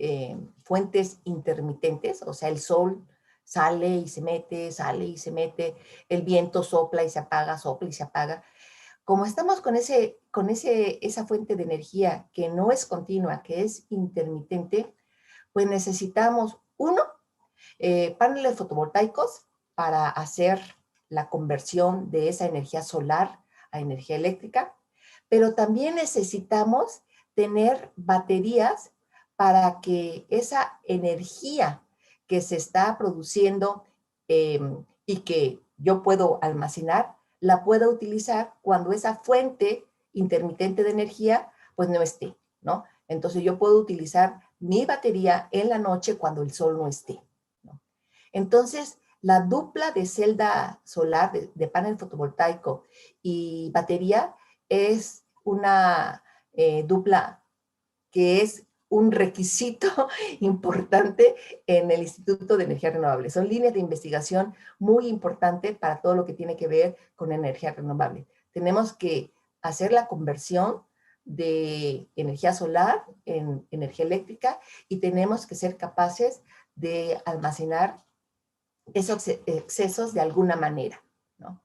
fuentes intermitentes, o sea, el sol sale y se mete, sale y se mete, el viento sopla y se apaga, sopla y se apaga. Como estamos con esa fuente de energía que no es continua, que es intermitente, pues necesitamos, uno, paneles fotovoltaicos para hacer la conversión de esa energía solar a energía eléctrica, pero también necesitamos tener baterías para que esa energía que se está produciendo y que yo puedo almacenar, la pueda utilizar cuando esa fuente intermitente de energía pues no esté, ¿no? Entonces yo puedo utilizar mi batería en la noche cuando el sol no esté, ¿no? Entonces, la dupla de celda solar, de panel fotovoltaico y batería es una dupla que es un requisito importante en el Instituto de Energía Renovable. Son líneas de investigación muy importantes para todo lo que tiene que ver con energía renovable. Tenemos que hacer la conversión de energía solar en energía eléctrica y tenemos que ser capaces de almacenar esos excesos de alguna manera, ¿no?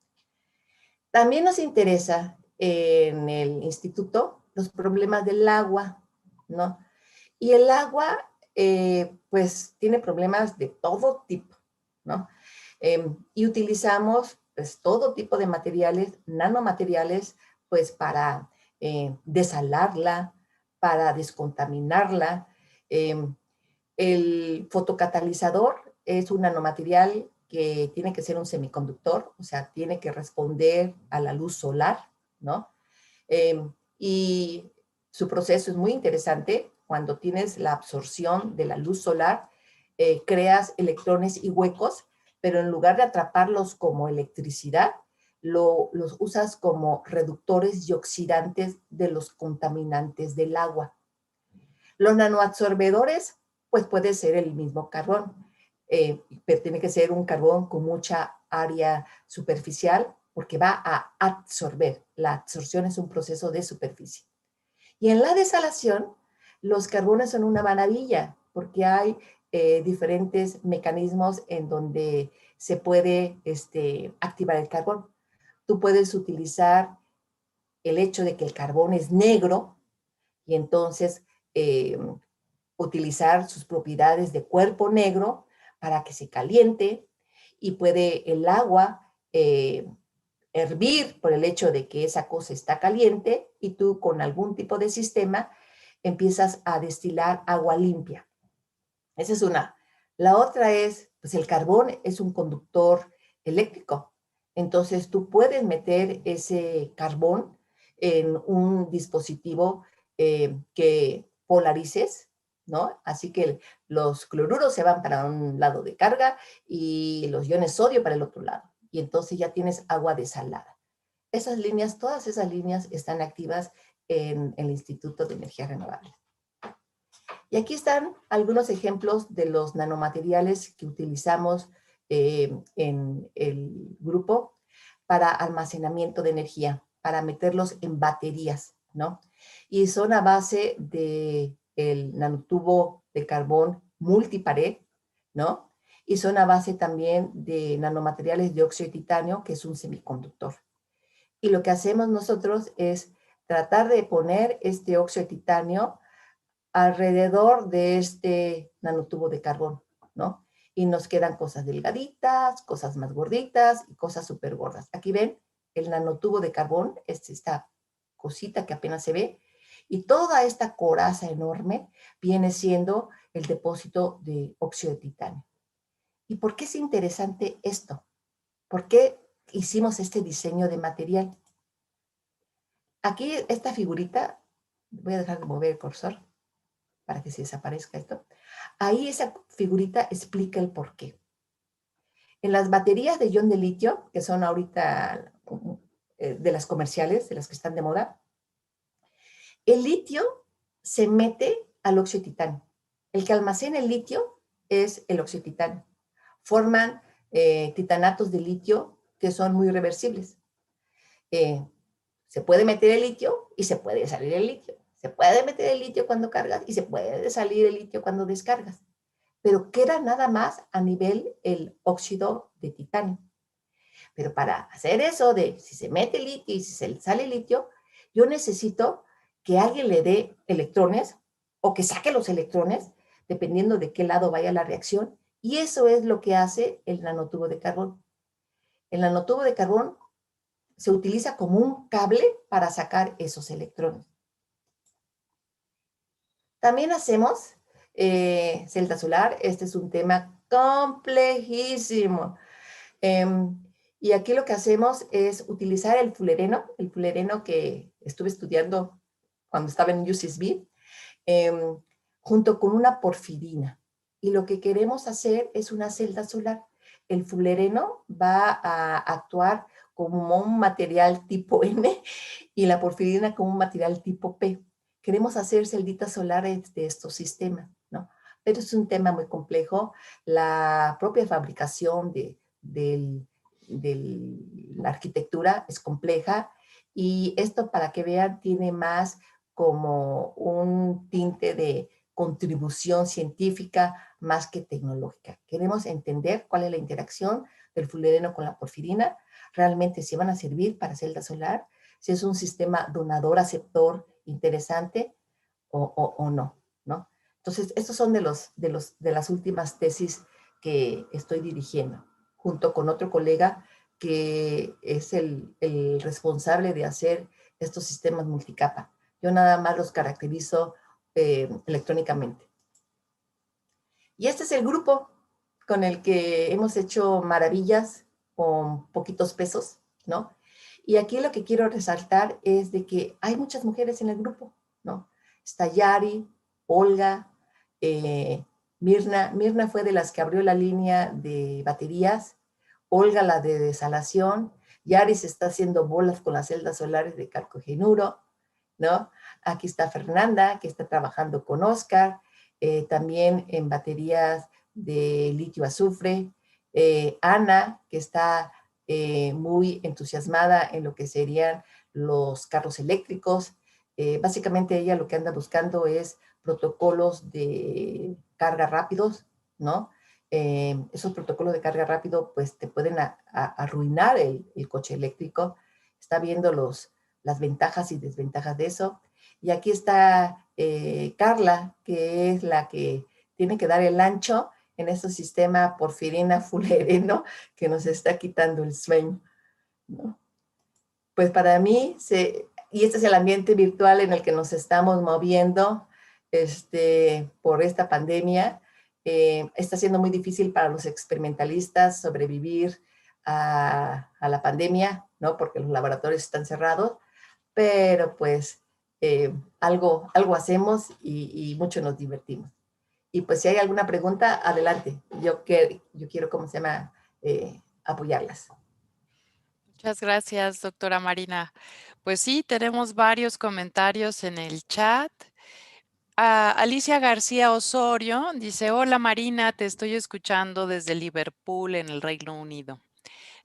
También nos interesa en el instituto los problemas del agua, ¿no? Y el agua, pues, tiene problemas de todo tipo, ¿no? Y utilizamos, pues, todo tipo de materiales, nanomateriales, pues, para desalarla, para descontaminarla. El fotocatalizador es un nanomaterial que tiene que ser un semiconductor, o sea, tiene que responder a la luz solar, ¿no? Y su proceso es muy interesante. Cuando tienes la absorción de la luz solar, creas electrones y huecos, pero en lugar de atraparlos como electricidad, los usas como reductores y oxidantes de los contaminantes del agua. Los nanoabsorbedores, pues puede ser el mismo carbón, pero tiene que ser un carbón con mucha área superficial porque va a absorber. La absorción es un proceso de superficie. Y en la desalación, los carbones son una maravilla porque hay diferentes mecanismos en donde se puede activar el carbón. Tú puedes utilizar el hecho de que el carbón es negro y entonces utilizar sus propiedades de cuerpo negro para que se caliente y puede el agua hervir por el hecho de que esa cosa está caliente y tú con algún tipo de sistema empiezas a destilar agua limpia. Esa es una. La otra es, pues el carbón es un conductor eléctrico. Entonces tú puedes meter ese carbón en un dispositivo que polarices, ¿no? Así que los cloruros se van para un lado de carga y los iones sodio para el otro lado. Y entonces ya tienes agua desalada. Esas líneas, todas esas líneas están activas en el Instituto de Energía Renovable. Y aquí están algunos ejemplos de los nanomateriales que utilizamos en el grupo para almacenamiento de energía. para meterlos en baterías, ¿no? Y son a base de el nanotubo de carbón multipared, ¿no? Y son a base también de nanomateriales de óxido de titanio, que es un semiconductor. Y lo que hacemos nosotros es tratar de poner este óxido de titanio alrededor de este nanotubo de carbón, ¿no? Y nos quedan cosas delgaditas, cosas más gorditas y cosas súper gordas. Aquí ven el nanotubo de carbón, es esta cosita que apenas se ve, y toda esta coraza enorme viene siendo el depósito de óxido de titanio. ¿Y por qué es interesante esto? ¿Por qué hicimos este diseño de material? Aquí esta figurita, voy a dejar de mover el cursor para que se desaparezca esto. Ahí esa figurita explica el por qué. En las baterías de ion de litio, que son ahorita de las comerciales, de las que están de moda, el litio se mete al óxido de titanio. El que almacena el litio es el óxido de titanio. Forman titanatos de litio que son muy reversibles. Se puede meter el litio y se puede salir el litio. Se puede meter el litio cuando cargas y se puede salir el litio cuando descargas. Pero queda nada más a nivel el óxido de titanio. Pero para hacer eso de si se mete el litio y si se sale el litio, yo necesito que alguien le dé electrones o que saque los electrones, dependiendo de qué lado vaya la reacción. Y eso es lo que hace el nanotubo de carbón. El nanotubo de carbón se utiliza como un cable para sacar esos electrones. También hacemos celda solar. Este es un tema complejísimo. Y aquí lo que hacemos es utilizar el fulereno que estuve estudiando cuando estaba en UCSB, junto con una porfirina. Y lo que queremos hacer es una celda solar. El fulereno va a actuar como un material tipo N y la porfirina como un material tipo P. Queremos hacer celditas solares de estos sistemas, ¿no? Pero es un tema muy complejo. La propia fabricación de la arquitectura es compleja y esto, para que vean, tiene más como un tinte de contribución científica más que tecnológica. Queremos entender cuál es la interacción del fulereno con la porfirina, realmente si van a servir para celda solar, si es un sistema donador-aceptor interesante o no, ¿no? Entonces, estos son de las últimas tesis que estoy dirigiendo, junto con otro colega que es el responsable de hacer estos sistemas multicapa. Yo nada más los caracterizo electrónicamente. Y este es el grupo con el que hemos hecho maravillas con poquitos pesos, ¿no? Y aquí lo que quiero resaltar es de que hay muchas mujeres en el grupo, ¿no? Está Yari, Olga, Mirna. Mirna fue de las que abrió la línea de baterías, Olga la de desalación, Yari se está haciendo bolas con las celdas solares de calcogenuro, ¿no? Aquí está Fernanda, que está trabajando con Oscar, también en baterías de litio-azufre. Ana, que está muy entusiasmada en lo que serían los carros eléctricos. Básicamente ella lo que anda buscando es protocolos de carga rápidos, ¿no? Esos protocolos de carga rápido pues te pueden arruinar el coche eléctrico. Está viendo las ventajas y desventajas de eso. Y aquí está Carla, que es la que tiene que dar el ancho en este sistema porfirina fulereno que nos está quitando el sueño, ¿no? Pues para mí, y este es el ambiente virtual en el que nos estamos moviendo por esta pandemia, está siendo muy difícil para los experimentalistas sobrevivir a la pandemia, ¿no? Porque los laboratorios están cerrados, pero pues algo hacemos y mucho nos divertimos. Y pues si hay alguna pregunta, adelante. Yo quiero, ¿cómo se llama? Apoyarlas. Muchas gracias, doctora Marina. Pues sí, tenemos varios comentarios en el chat. Alicia García Osorio dice: hola Marina, te estoy escuchando desde Liverpool, en el Reino Unido.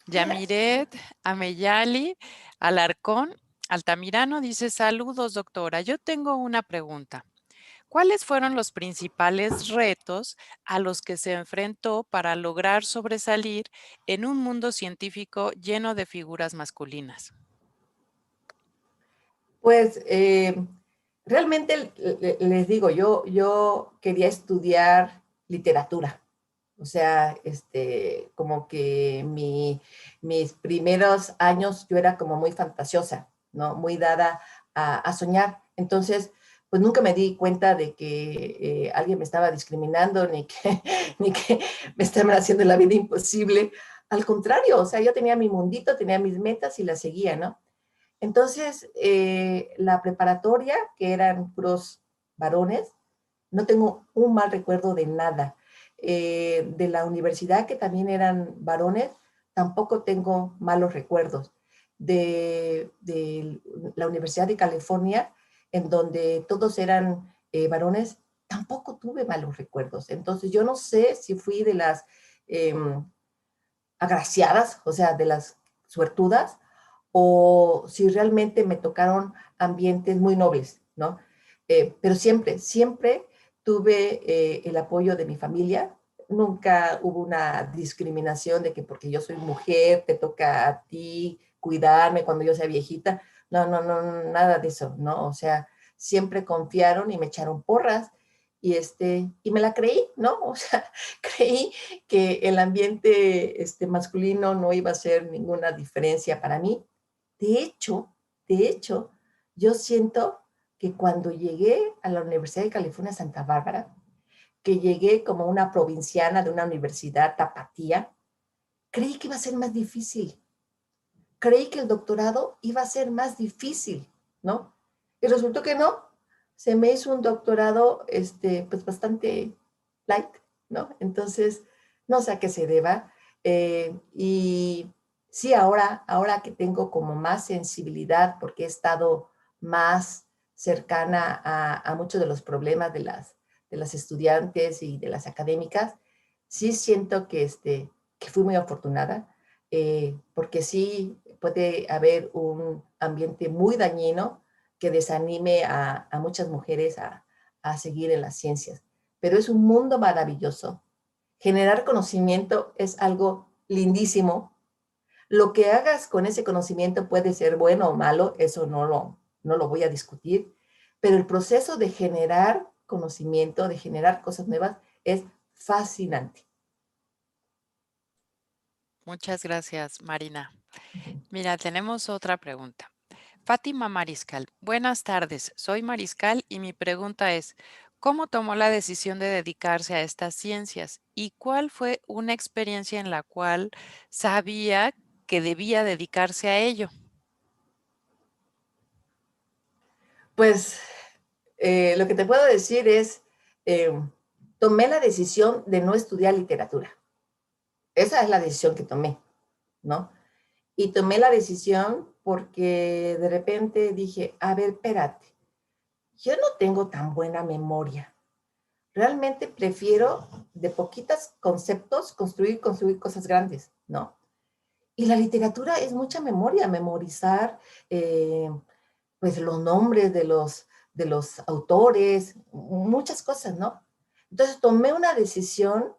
Yamiret Ameyali Alarcón Altamirano dice, saludos, doctora. Yo tengo una pregunta. ¿Cuáles fueron los principales retos a los que se enfrentó para lograr sobresalir en un mundo científico lleno de figuras masculinas? Pues realmente les digo, yo quería estudiar literatura. O sea, como que mis primeros años yo era como muy fantasiosa, ¿no? Muy dada a soñar. Entonces, pues nunca me di cuenta de que alguien me estaba discriminando, ni que, ni que me estaban haciendo la vida imposible. Al contrario, o sea, yo tenía mi mundito, tenía mis metas y las seguía, ¿no? Entonces, la preparatoria, que eran puros varones, no tengo un mal recuerdo de nada. De la universidad, que también eran varones, tampoco tengo malos recuerdos. De la Universidad de California, en donde todos eran varones, tampoco tuve malos recuerdos. Entonces, yo no sé si fui de las eh, agraciadas, o sea, de las suertudas, o si realmente me tocaron ambientes muy nobles, ¿no? Pero siempre, siempre tuve el apoyo de mi familia. Nunca hubo una discriminación de que porque yo soy mujer, te toca a ti cuidarme cuando yo sea viejita. No, no, no, nada de eso, ¿no? O sea, siempre confiaron y me echaron porras y me la creí, ¿no? O sea, creí que el ambiente masculino no iba a ser ninguna diferencia para mí. De hecho, de hecho, yo siento que cuando llegué a la Universidad de California, Santa Bárbara, que llegué como una provinciana de una universidad tapatía, creí que iba a ser más difícil. Creí que el doctorado iba a ser más difícil, ¿no? Y resultó que no. Se me hizo un doctorado, pues bastante light, ¿no? Entonces, no sé a qué se deba. Y sí, ahora que tengo como más sensibilidad, porque he estado más cercana a muchos de los problemas de las estudiantes y de las académicas, sí siento que fui muy afortunada, porque sí puede haber un ambiente muy dañino que desanime a muchas mujeres a seguir en las ciencias. Pero es un mundo maravilloso. Generar conocimiento es algo lindísimo. Lo que hagas con ese conocimiento puede ser bueno o malo, eso no lo voy a discutir, pero el proceso de generar conocimiento, de generar cosas nuevas, es fascinante. Muchas gracias, Marina. Mira, tenemos otra pregunta. Fátima Mariscal, buenas tardes. Soy Mariscal y mi pregunta es, ¿cómo tomó la decisión de dedicarse a estas ciencias? ¿Y cuál fue una experiencia en la cual sabía que debía dedicarse a ello? Pues lo que te puedo decir es, eh, tomé la decisión de no estudiar literatura. Esa es la decisión que tomé, ¿no? Y tomé la decisión porque de repente dije, a ver, espérate, yo no tengo tan buena memoria. Realmente prefiero de poquitos conceptos construir cosas grandes, ¿no? Y la literatura es mucha memoria, memorizar eh, pues los nombres de los autores, muchas cosas, ¿no? Entonces tomé una decisión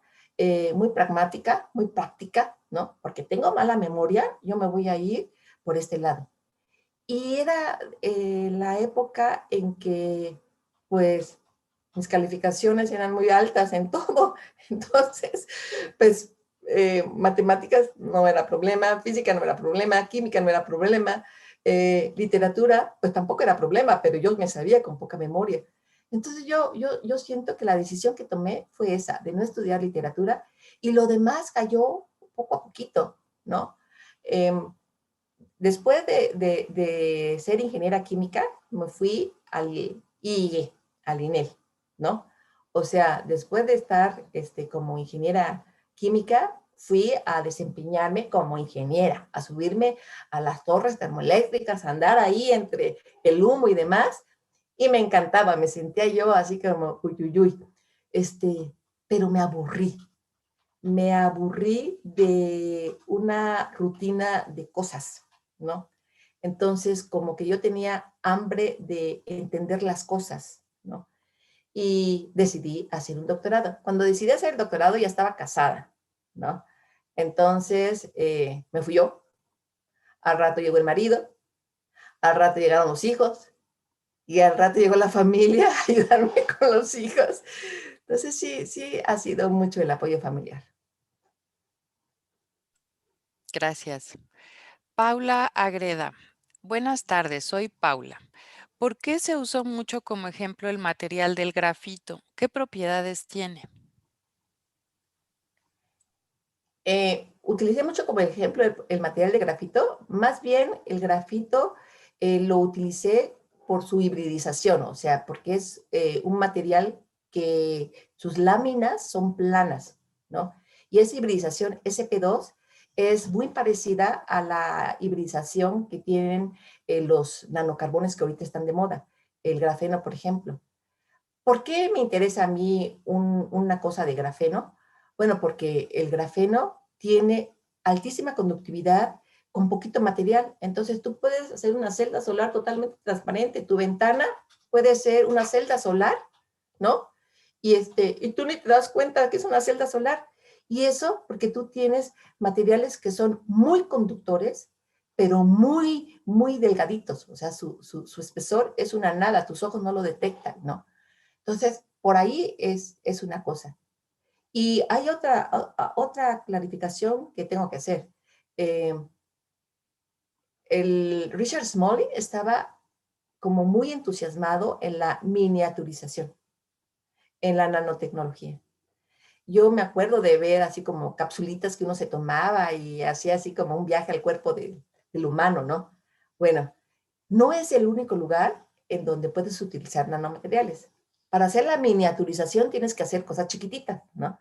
muy pragmática, muy práctica, ¿no? Porque tengo mala memoria, yo me voy a ir por este lado. Y era la época en que, pues, mis calificaciones eran muy altas en todo. Entonces, pues, matemáticas no era problema, física no era problema, química no era problema, literatura, pues tampoco era problema, pero yo me sabía con poca memoria. Entonces yo siento que la decisión que tomé fue esa, de no estudiar literatura, y lo demás cayó poco a poquito, ¿no? Después de ser ingeniera química, me fui al IIE, al INEL, ¿no? O sea, después de estar como ingeniera química, fui a desempeñarme como ingeniera, a subirme a las torres termoeléctricas, a andar ahí entre el humo y demás, y me encantaba, me sentía yo así como, uy, uy, uy, pero me aburrí de una rutina de cosas, ¿no? Entonces, como que yo tenía hambre de entender las cosas, ¿no? Y decidí hacer un doctorado. Cuando decidí hacer el doctorado ya estaba casada, ¿no? Entonces, me fui yo. Al rato llegó el marido, al rato llegaron los hijos y al rato llegó la familia a ayudarme con los hijos. Entonces, sí, sí, ha sido mucho el apoyo familiar. Gracias. Paula Agreda. Buenas tardes, soy Paula. ¿Por qué se usó mucho como ejemplo el material del grafito? ¿Qué propiedades tiene? Utilicé mucho como ejemplo el material de grafito. Más bien, el grafito lo utilicé por su hibridización, o sea, porque es un material que sus láminas son planas, ¿no? Y esa hibridización SP2 es muy parecida a la hibridización que tienen los nanocarbones que ahorita están de moda, el grafeno, por ejemplo. ¿Por qué me interesa a mí una cosa de grafeno? Bueno, porque el grafeno tiene altísima conductividad con poquito material. Entonces tú puedes hacer una celda solar totalmente transparente. Tu ventana puede ser una celda solar, ¿no? Y tú ni te das cuenta que es una celda solar. Y eso porque tú tienes materiales que son muy conductores, pero muy, muy delgaditos. O sea, su espesor es una nada, tus ojos no lo detectan, ¿no? Entonces, por ahí es una cosa. Y hay otra clarificación que tengo que hacer. Eh, el Richard Smalley estaba como muy entusiasmado en la miniaturización, en la nanotecnología. Yo me acuerdo de ver así como capsulitas que uno se tomaba y hacía así como un viaje al cuerpo del humano, ¿no? Bueno, no es el único lugar en donde puedes utilizar nanomateriales. Para hacer la miniaturización tienes que hacer cosas chiquititas, ¿no?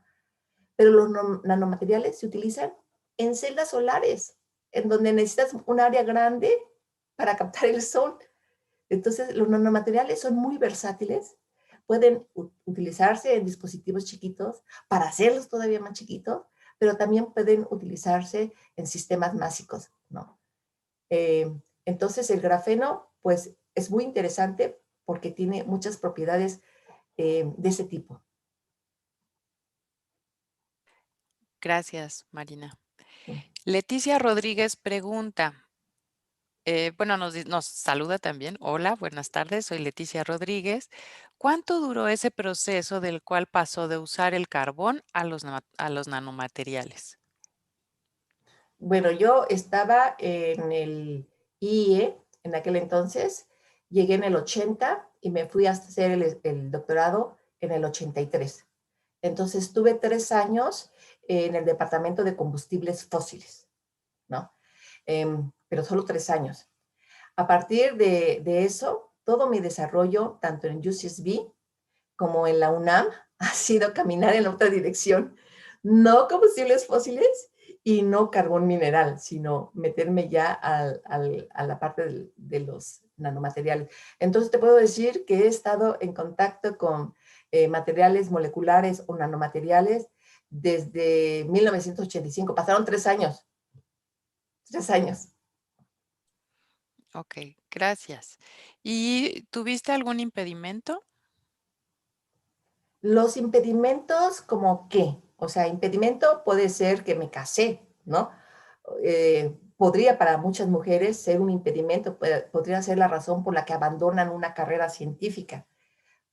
Pero los nanomateriales se utilizan en celdas solares, en donde necesitas un área grande para captar el sol. Entonces, los nanomateriales son muy versátiles, pueden utilizarse en dispositivos chiquitos para hacerlos todavía más chiquitos, pero también pueden utilizarse en sistemas básicos, ¿no? Eh, entonces, el grafeno, pues, es muy interesante porque tiene muchas propiedades de ese tipo. Gracias, Marina. Leticia Rodríguez pregunta, bueno, nos saluda también. Hola, buenas tardes, soy Leticia Rodríguez. ¿Cuánto duró ese proceso del cual pasó de usar el carbón a a los nanomateriales? Bueno, yo estaba en el IE en aquel entonces, llegué en el 80 y me fui a hacer el doctorado en el 83. Entonces tuve 3 años en el departamento de combustibles fósiles, ¿no? Pero solo 3 años. A partir de eso, todo mi desarrollo, tanto en UCSB como en la UNAM, ha sido caminar en la otra dirección. No combustibles fósiles y no carbón mineral, sino meterme ya a la parte de los nanomateriales. Entonces te puedo decir que he estado en contacto con materiales moleculares o nanomateriales desde 1985. Pasaron 3 años, 3 años. Ok, gracias. ¿Y tuviste algún impedimento? Los impedimentos, ¿como qué? O sea, impedimento puede ser que me casé, ¿no? Podría para muchas mujeres ser un impedimento, podría ser la razón por la que abandonan una carrera científica,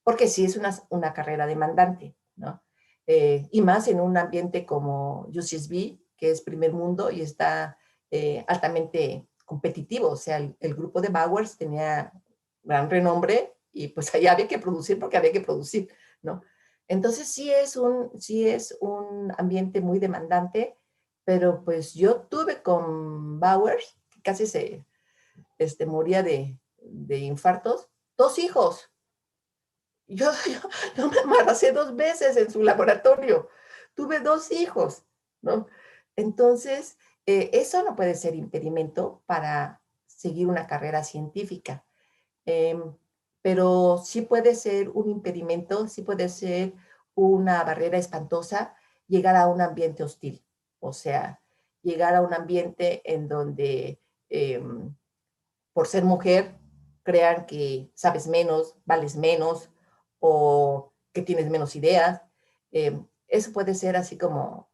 porque sí es una carrera demandante, ¿no? Y más en un ambiente como UCSB, que es primer mundo y está altamente competitivo. O sea, el grupo de Bowers tenía gran renombre y pues allá había que producir porque había que producir, ¿no? Entonces sí es un ambiente muy demandante, pero pues yo tuve con Bowers, que casi se moría de infartos, 2 hijos. Yo me embaracé 2 veces en su laboratorio. Tuve 2 hijos, ¿no? Entonces, eso no puede ser impedimento para seguir una carrera científica. Em, pero sí puede ser un impedimento, sí puede ser una barrera espantosa llegar a un ambiente hostil. O sea, llegar a un ambiente en donde por ser mujer crean que sabes menos, vales menos o que tienes menos ideas. Eso puede ser así como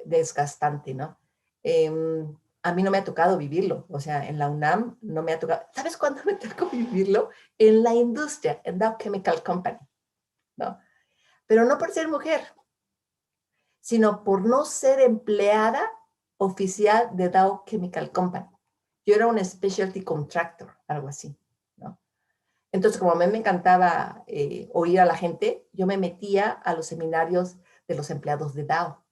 desgastante, ¿no? Eh, a mí no me ha tocado vivirlo, o sea, en la UNAM no me ha tocado. ¿Sabes cuándo me tocó vivirlo? En la industria, en Dow Chemical Company, ¿no? Pero no por ser mujer, sino por no ser empleada oficial de Dow Chemical Company. Yo era un specialty contractor, algo así, ¿no? Entonces, como a mí me encantaba oír a la gente, yo me metía a los seminarios de los empleados de Dow.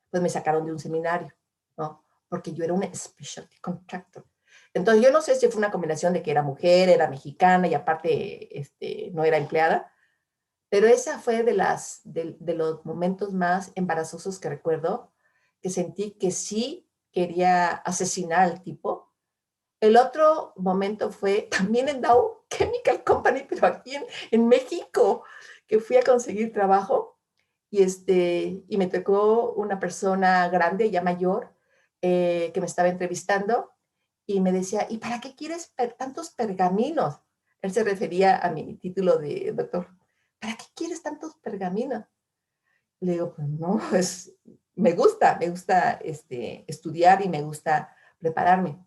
Pues me sacaron de un seminario, ¿no? Porque yo era una specialty contractor. Entonces, yo no sé si fue una combinación de que era mujer, era mexicana y aparte no era empleada, pero esa fue de los momentos más embarazosos que recuerdo, que sentí que sí quería asesinar al tipo. El otro momento fue también en Dow Chemical Company, pero aquí en México, que fui a conseguir trabajo y me tocó una persona grande, ya mayor, que me estaba entrevistando y me decía, ¿y para qué quieres tantos pergaminos? Él se refería a mi título de doctor. ¿Para qué quieres tantos pergaminos? Le digo, pues no, me gusta estudiar y me gusta prepararme.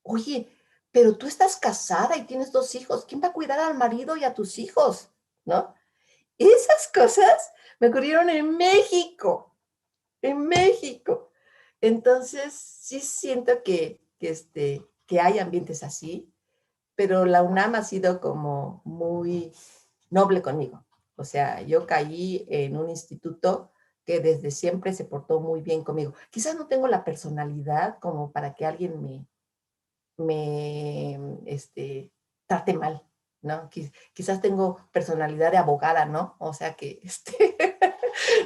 Oye, pero tú estás casada y tienes 2 hijos. ¿Quién va a cuidar al marido y a tus hijos? ¿No? Esas cosas me ocurrieron en México, en México. Entonces, sí siento que hay ambientes así, pero la UNAM ha sido como muy noble conmigo. O sea, yo caí en un instituto que desde siempre se portó muy bien conmigo. Quizás no tengo la personalidad como para que alguien me trate mal, ¿no? Quizás tengo personalidad de abogada, ¿no? O sea que,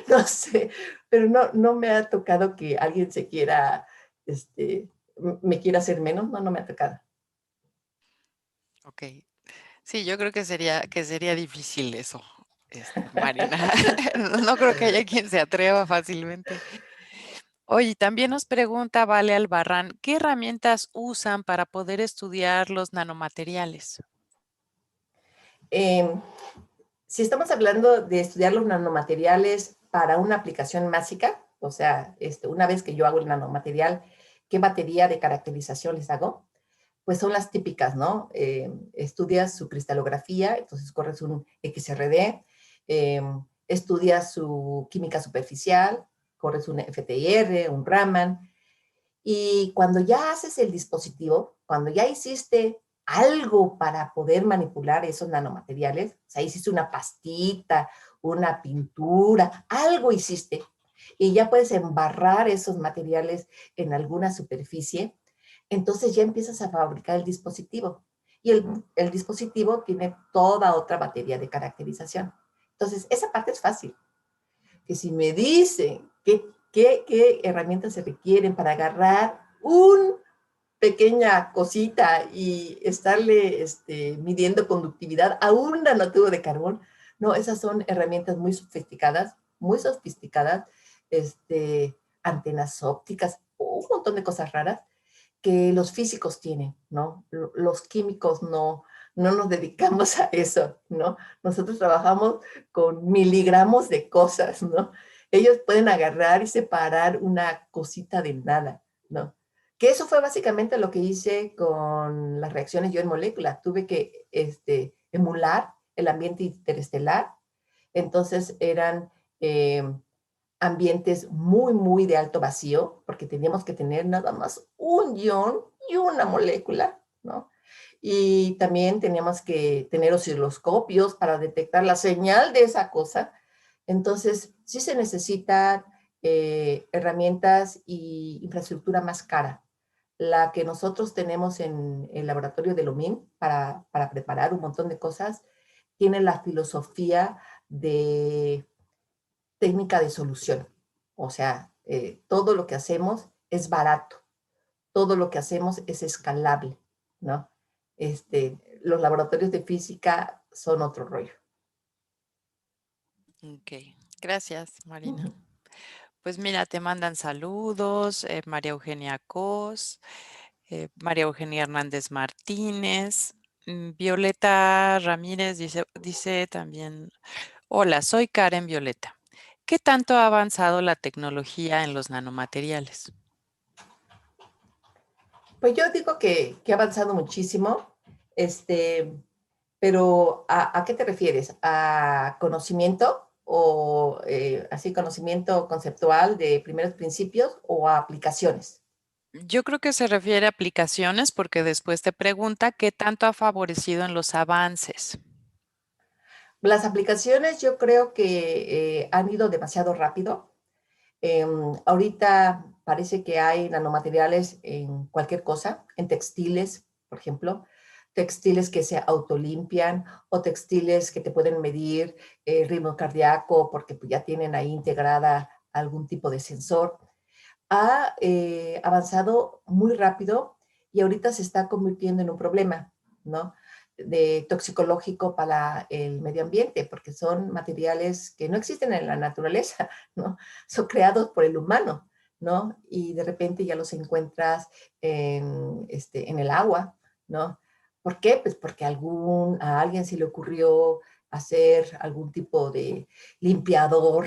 no sé, pero no me ha tocado que alguien me quiera hacer menos, no me ha tocado. Ok. Sí, yo creo que sería difícil eso, Marina. No creo que haya quien se atreva fácilmente. Oye, también nos pregunta Vale Albarrán, ¿qué herramientas usan para poder estudiar los nanomateriales? Eh, si estamos hablando de estudiar los nanomateriales para una aplicación mágica, o sea, una vez que yo hago el nanomaterial, ¿qué batería de caracterización les hago? Pues son las típicas, ¿no? Estudias su cristalografía, entonces corres un XRD, eh, estudias su química superficial, corres un FTIR, un Raman, y cuando ya haces el dispositivo, cuando ya hiciste algo para poder manipular esos nanomateriales, o sea, hiciste una pastita, una pintura, algo hiciste, y ya puedes embarrar esos materiales en alguna superficie, entonces ya empiezas a fabricar el dispositivo. Y el dispositivo tiene toda otra batería de caracterización. Entonces, esa parte es fácil. Que si me dicen qué herramientas se requieren para agarrar una pequeña cosita y estarle midiendo conductividad a un nanotubo de carbón, no, esas son herramientas muy sofisticadas, antenas ópticas, un montón de cosas raras que los físicos tienen, ¿no? Los químicos no nos dedicamos a eso, ¿no? Nosotros trabajamos con miligramos de cosas, ¿no? Ellos pueden agarrar y separar una cosita de nada, ¿no? Que eso fue básicamente lo que hice con las reacciones yo en molécula. Tuve que emular el ambiente interestelar. Entonces eran ambientes muy, muy de alto vacío, porque teníamos que tener nada más un ion y una molécula, ¿no? Y también teníamos que tener osciloscopios para detectar la señal de esa cosa. Entonces, sí se necesitan herramientas y infraestructura más cara. La que nosotros tenemos en el laboratorio de Lomín para preparar un montón de cosas, tiene la filosofía de técnica de solución. O sea, todo lo que hacemos es barato, todo lo que hacemos es escalable, ¿no? Los laboratorios de física son otro rollo. Ok, gracias, Uh Marina. -huh. Pues mira, te mandan saludos, María Eugenia Cos. María Eugenia Hernández Martínez. Violeta Ramírez dice también, hola, soy Karen Violeta. ¿Qué tanto ha avanzado la tecnología en los nanomateriales? Pues yo digo que ha avanzado muchísimo, este, pero ¿a qué te refieres? ¿A conocimiento o así conocimiento conceptual de primeros principios o a aplicaciones? Yo creo que se refiere a aplicaciones porque después te pregunta qué tanto ha favorecido en los avances. Las aplicaciones yo creo que han ido demasiado rápido. Ahorita parece que hay nanomateriales en cualquier cosa, en textiles, por ejemplo, textiles que se autolimpian o textiles que te pueden medir el ritmo cardíaco porque pues, ya tienen ahí integrada algún tipo de sensor. Ha avanzado muy rápido y ahorita se está convirtiendo en un problema, ¿no? De toxicológico para el medio ambiente, porque son materiales que no existen en la naturaleza, ¿no? Son creados por el humano, ¿no? Y de repente ya los encuentras en el agua, ¿no? ¿Por qué? Pues porque a alguien se le ocurrió hacer algún tipo de limpiador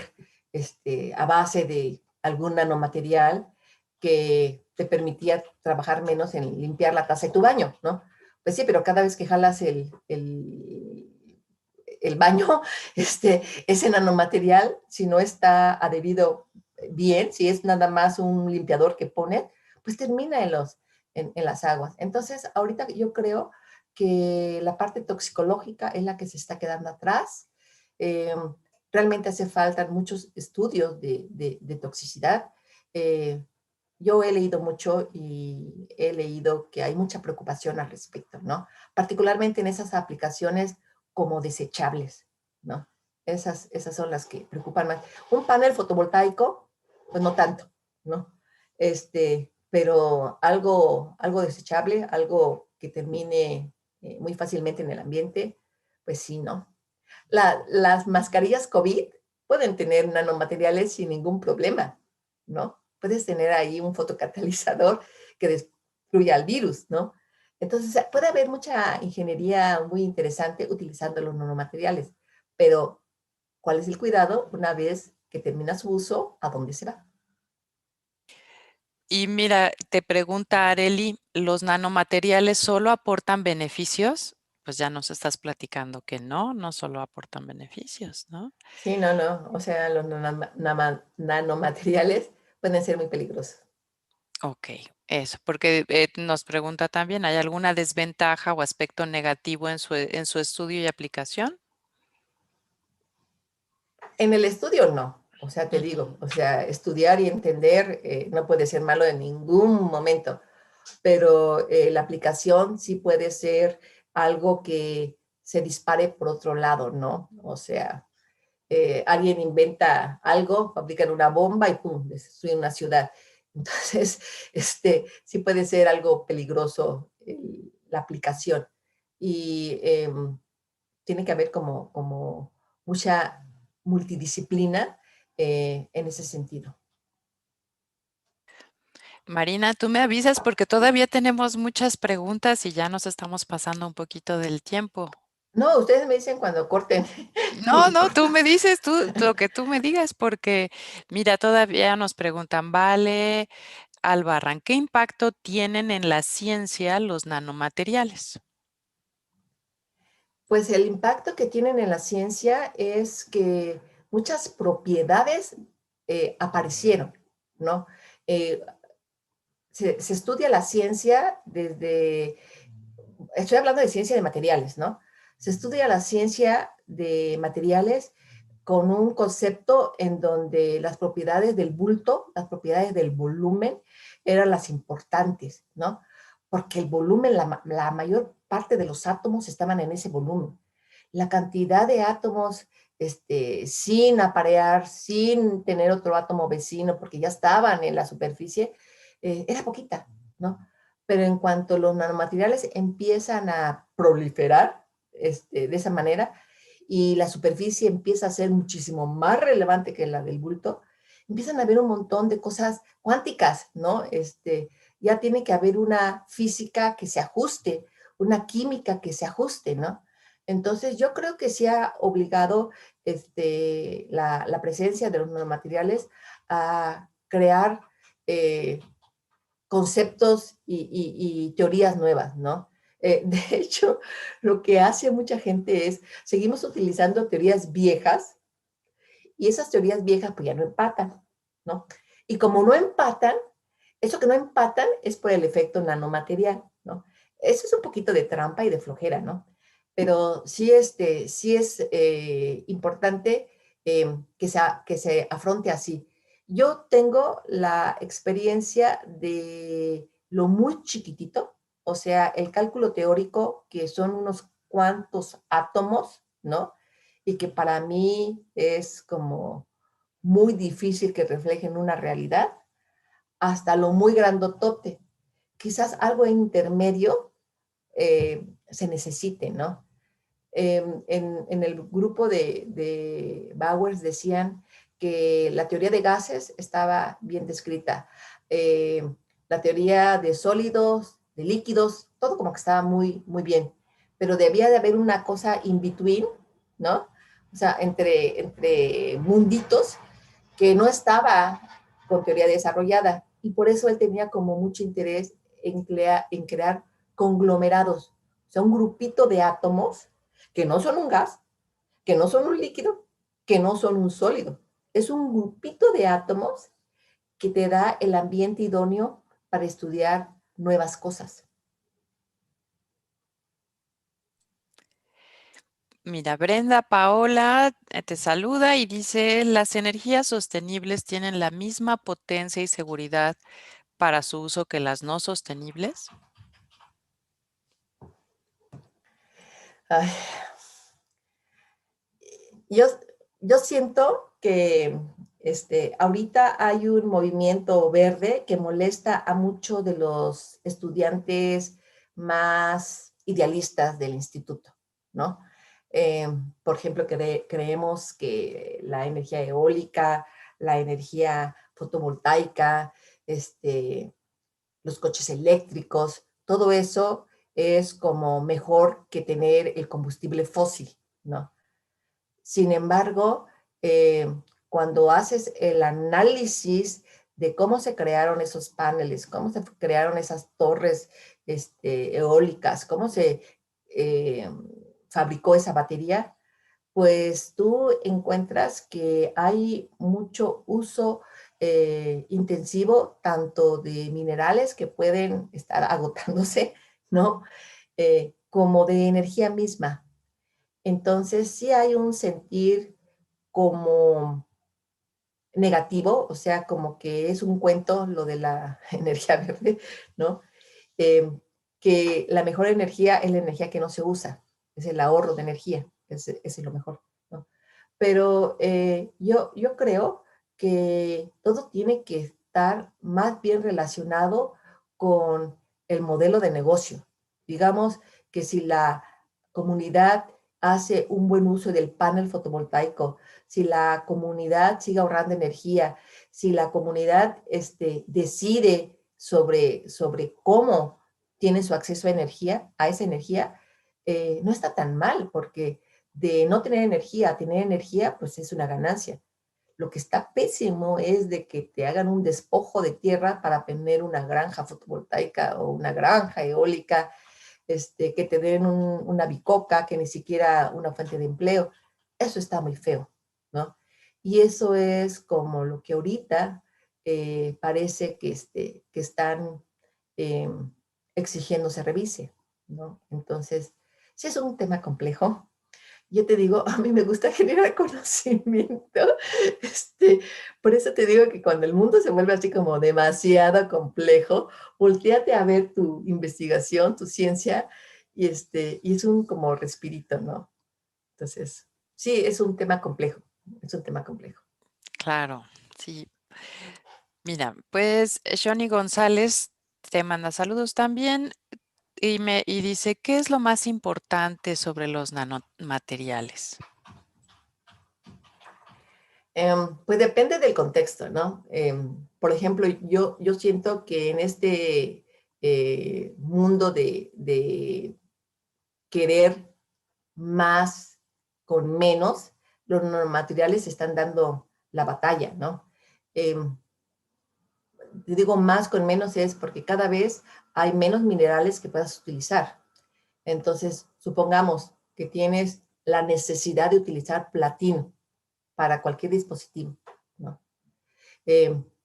a base de algún nanomaterial que te permitía trabajar menos en limpiar la taza de tu baño, ¿no? Pues sí, pero cada vez que jalas el baño, ese nanomaterial, si no está adherido bien, si es nada más un limpiador que pone, pues termina en las aguas. Entonces, ahorita yo creo que la parte toxicológica es la que se está quedando atrás. Eh, Realmente hace falta muchos estudios de toxicidad. Eh, yo he leído mucho y he leído que hay mucha preocupación al respecto, ¿no? Particularmente en esas aplicaciones como desechables, ¿no? Esas son las que preocupan más. Un panel fotovoltaico, pues no tanto, ¿no? Pero algo desechable, algo que termine muy fácilmente en el ambiente, pues sí, ¿no? Las mascarillas COVID pueden tener nanomateriales sin ningún problema, ¿no? Puedes tener ahí un fotocatalizador que destruya el virus, ¿no? Entonces, puede haber mucha ingeniería muy interesante utilizando los nanomateriales, pero ¿cuál es el cuidado una vez que termina su uso? ¿A dónde se va? Y mira, te pregunta Areli, ¿los nanomateriales solo aportan beneficios? Pues ya nos estás platicando que no, no solo aportan beneficios, ¿no? Sí, no, no. O sea, los nanomateriales pueden ser muy peligrosos. Ok, eso, porque nos pregunta también, ¿hay alguna desventaja o aspecto negativo en su estudio y aplicación? En el estudio no, o sea, te Ujú. digo, o sea, estudiar y entender no puede ser malo en ningún momento, pero la aplicación sí puede ser algo que se dispare por otro lado, ¿no? O sea, alguien inventa algo, fabrican una bomba y ¡pum!, destruye una ciudad. Entonces, sí puede ser algo peligroso la aplicación. Y tiene que haber como mucha multidisciplina en ese sentido. Marina, tú me avisas porque todavía tenemos muchas preguntas y ya nos estamos pasando un poquito del tiempo. No, ustedes me dicen cuando corten, no me No, no, tú importa. me dices, tú, lo que tú me digas, porque mira, todavía nos preguntan, vale, Albarrán, ¿qué impacto tienen en la ciencia los nanomateriales? Pues el impacto que tienen en la ciencia es que muchas propiedades aparecieron, ¿no? Eh, se estudia la ciencia desde, estoy hablando de ciencia de materiales, ¿no? Se estudia la ciencia de materiales con un concepto en donde las propiedades del bulto, las propiedades del volumen eran las importantes, ¿no? Porque el volumen, la mayor parte de los átomos estaban en ese volumen. La cantidad de átomos sin aparear, sin tener otro átomo vecino, porque ya estaban en la superficie, era poquita, ¿no? Pero en cuanto los nanomateriales empiezan a proliferar de esa manera y la superficie empieza a ser muchísimo más relevante que la del bulto, empiezan a haber un montón de cosas cuánticas, ¿no? ya tiene que haber una física que se ajuste, una química que se ajuste, ¿no? Entonces, yo creo que se ha obligado la presencia de los nanomateriales a crear conceptos y teorías nuevas, ¿no? De hecho, lo que hace mucha gente es, seguimos utilizando teorías viejas y esas teorías viejas pues ya no empatan, ¿no? Y como no empatan, eso que no empatan es por el efecto nanomaterial, ¿no? Eso es un poquito de trampa y de flojera, ¿no? Pero sí, sí es importante que se afronte así. Yo tengo la experiencia de lo muy chiquitito, o sea, el cálculo teórico, que son unos cuantos átomos, ¿no? Y que para mí es como muy difícil que reflejen una realidad, hasta lo muy grandotote. Quizás algo intermedio se necesite, ¿no? En el grupo de Bowers decían que la teoría de gases estaba bien descrita. La teoría de sólidos, de líquidos, todo como que estaba muy, muy bien. Pero debía de haber una cosa in between, ¿no? O sea, entre munditos que no estaba con teoría desarrollada. Y por eso él tenía como mucho interés en crear conglomerados, o sea, un grupito de átomos que no son un gas, que no son un líquido, que no son un sólido. Es un grupito de átomos que te da el ambiente idóneo para estudiar nuevas cosas. Mira, Brenda Paola te saluda y dice, las energías sostenibles tienen la misma potencia y seguridad para su uso que las no sostenibles. Ay, yo, yo siento que ahorita hay un movimiento verde que molesta a muchos de los estudiantes más idealistas del instituto, ¿no? Eh, por ejemplo, creemos que la energía eólica, la energía fotovoltaica, los coches eléctricos, todo eso es como mejor que tener el combustible fósil, ¿no? Sin embargo, cuando haces el análisis de cómo se crearon esos paneles, cómo se crearon esas torres eólicas, cómo se eh, fabricó esa batería, pues tú encuentras que hay mucho uso intensivo tanto de minerales que pueden estar agotándose, ¿no? Como de energía misma. Entonces, sí hay un sentir como negativo, o sea, como que es un cuento lo de la energía verde, ¿no? Eh, que la mejor energía es la energía que no se usa, es el ahorro de energía, es lo mejor, ¿no? Pero yo creo que todo tiene que estar más bien relacionado con el modelo de negocio. Digamos que si la comunidad hace un buen uso del panel fotovoltaico, si la comunidad sigue ahorrando energía, si la comunidad decide sobre cómo tiene su acceso a esa energía, no está tan mal, porque de no tener energía a tener energía, pues es una ganancia. Lo que está pésimo es de que te hagan un despojo de tierra para tener una granja fotovoltaica o una granja eólica, que te den una bicoca, que ni siquiera una fuente de empleo. Eso está muy feo, ¿no? Y eso es como lo que ahorita parece que están eh, exigiendo se revise, ¿no? Entonces, sí es un tema complejo. Yo te digo, a mí me gusta generar conocimiento. Este, por eso te digo que cuando el mundo se vuelve así como demasiado complejo, volteate a ver tu investigación, tu ciencia, y es un como respirito, ¿no? Entonces, sí, es un tema complejo, es un tema complejo. Claro, sí. Mira, pues Johnny González te manda saludos también y dice, ¿qué es lo más importante sobre los nanomateriales? Pues depende del contexto, ¿no? Por ejemplo, yo siento que en este mundo de querer más con menos, los nanomateriales están dando la batalla, ¿no? Em, Te digo más con menos es porque cada vez hay menos minerales que puedas utilizar. Entonces, supongamos que tienes la necesidad de utilizar platino para cualquier dispositivo, ¿no?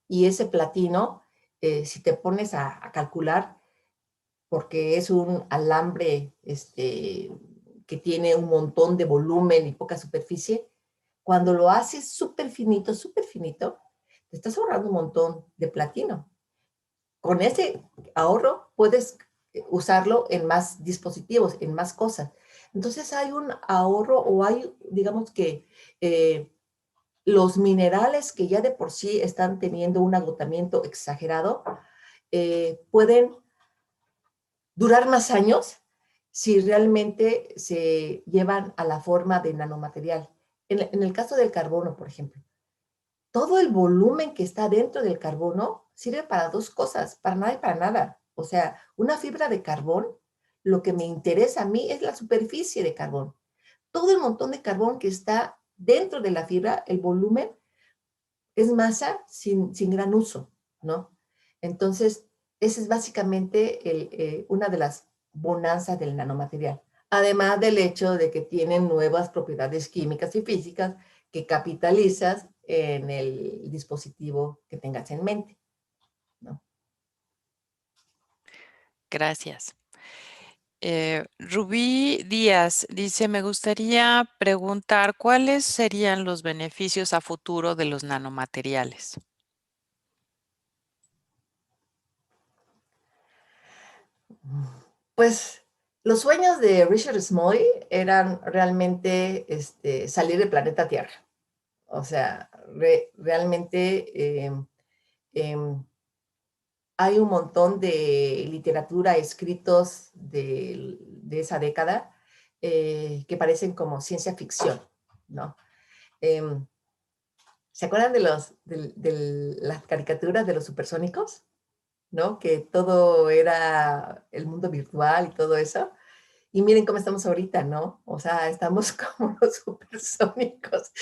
Y ese platino, si te pones a calcular, porque es un alambre que tiene un montón de volumen y poca superficie, cuando lo haces súper finito, te estás ahorrando un montón de platino. Con ese ahorro puedes usarlo en más dispositivos, en más cosas. Entonces hay un ahorro o hay, digamos que, los minerales que ya de por sí están teniendo un agotamiento exagerado, pueden durar más años si realmente se llevan a la forma de nanomaterial. En el caso del carbono, por ejemplo, todo el volumen que está dentro del carbono sirve para dos cosas, para nada y para nada. O sea, una fibra de carbón, lo que me interesa a mí es la superficie de carbón. Todo el montón de carbón que está dentro de la fibra, el volumen, es masa sin gran uso, ¿no? Entonces, esa es básicamente una de las bonanzas del nanomaterial. Además del hecho de que tienen nuevas propiedades químicas y físicas que capitalizas en el dispositivo que tengas en mente, ¿no? Gracias. Rubí Díaz dice, me gustaría preguntar cuáles serían los beneficios a futuro de los nanomateriales. Pues los sueños de Richard Smalley eran realmente salir del planeta Tierra. O sea, realmente em, hay un montón de literatura, escritos de esa década que parecen como ciencia ficción, ¿no? Em, ¿Se acuerdan de las caricaturas de los supersónicos? ¿No? Que todo era el mundo virtual y todo eso. Y miren cómo estamos ahorita, ¿no? O sea, estamos como los supersónicos,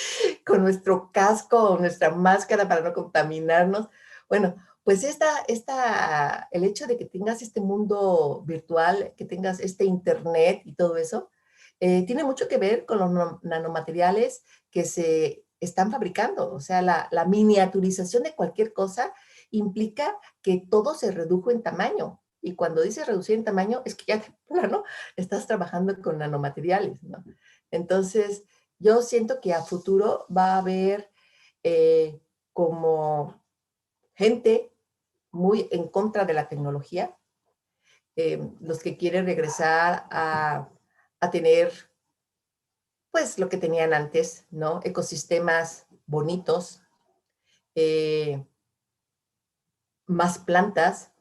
con nuestro casco, nuestra máscara para no contaminarnos. Bueno, pues el hecho de que tengas este mundo virtual, que tengas este internet y todo eso, tiene mucho que ver con los nanomateriales que se están fabricando. O sea, la miniaturización de cualquier cosa implica que todo se redujo en tamaño. Y cuando dice reducir en tamaño, es que ya de plano estás trabajando con nanomateriales, ¿no? Entonces, yo siento que a futuro va a haber como gente muy en contra de la tecnología, los que quieren regresar a tener, pues, lo que tenían antes, ¿no? Ecosistemas bonitos, eh, más plantas,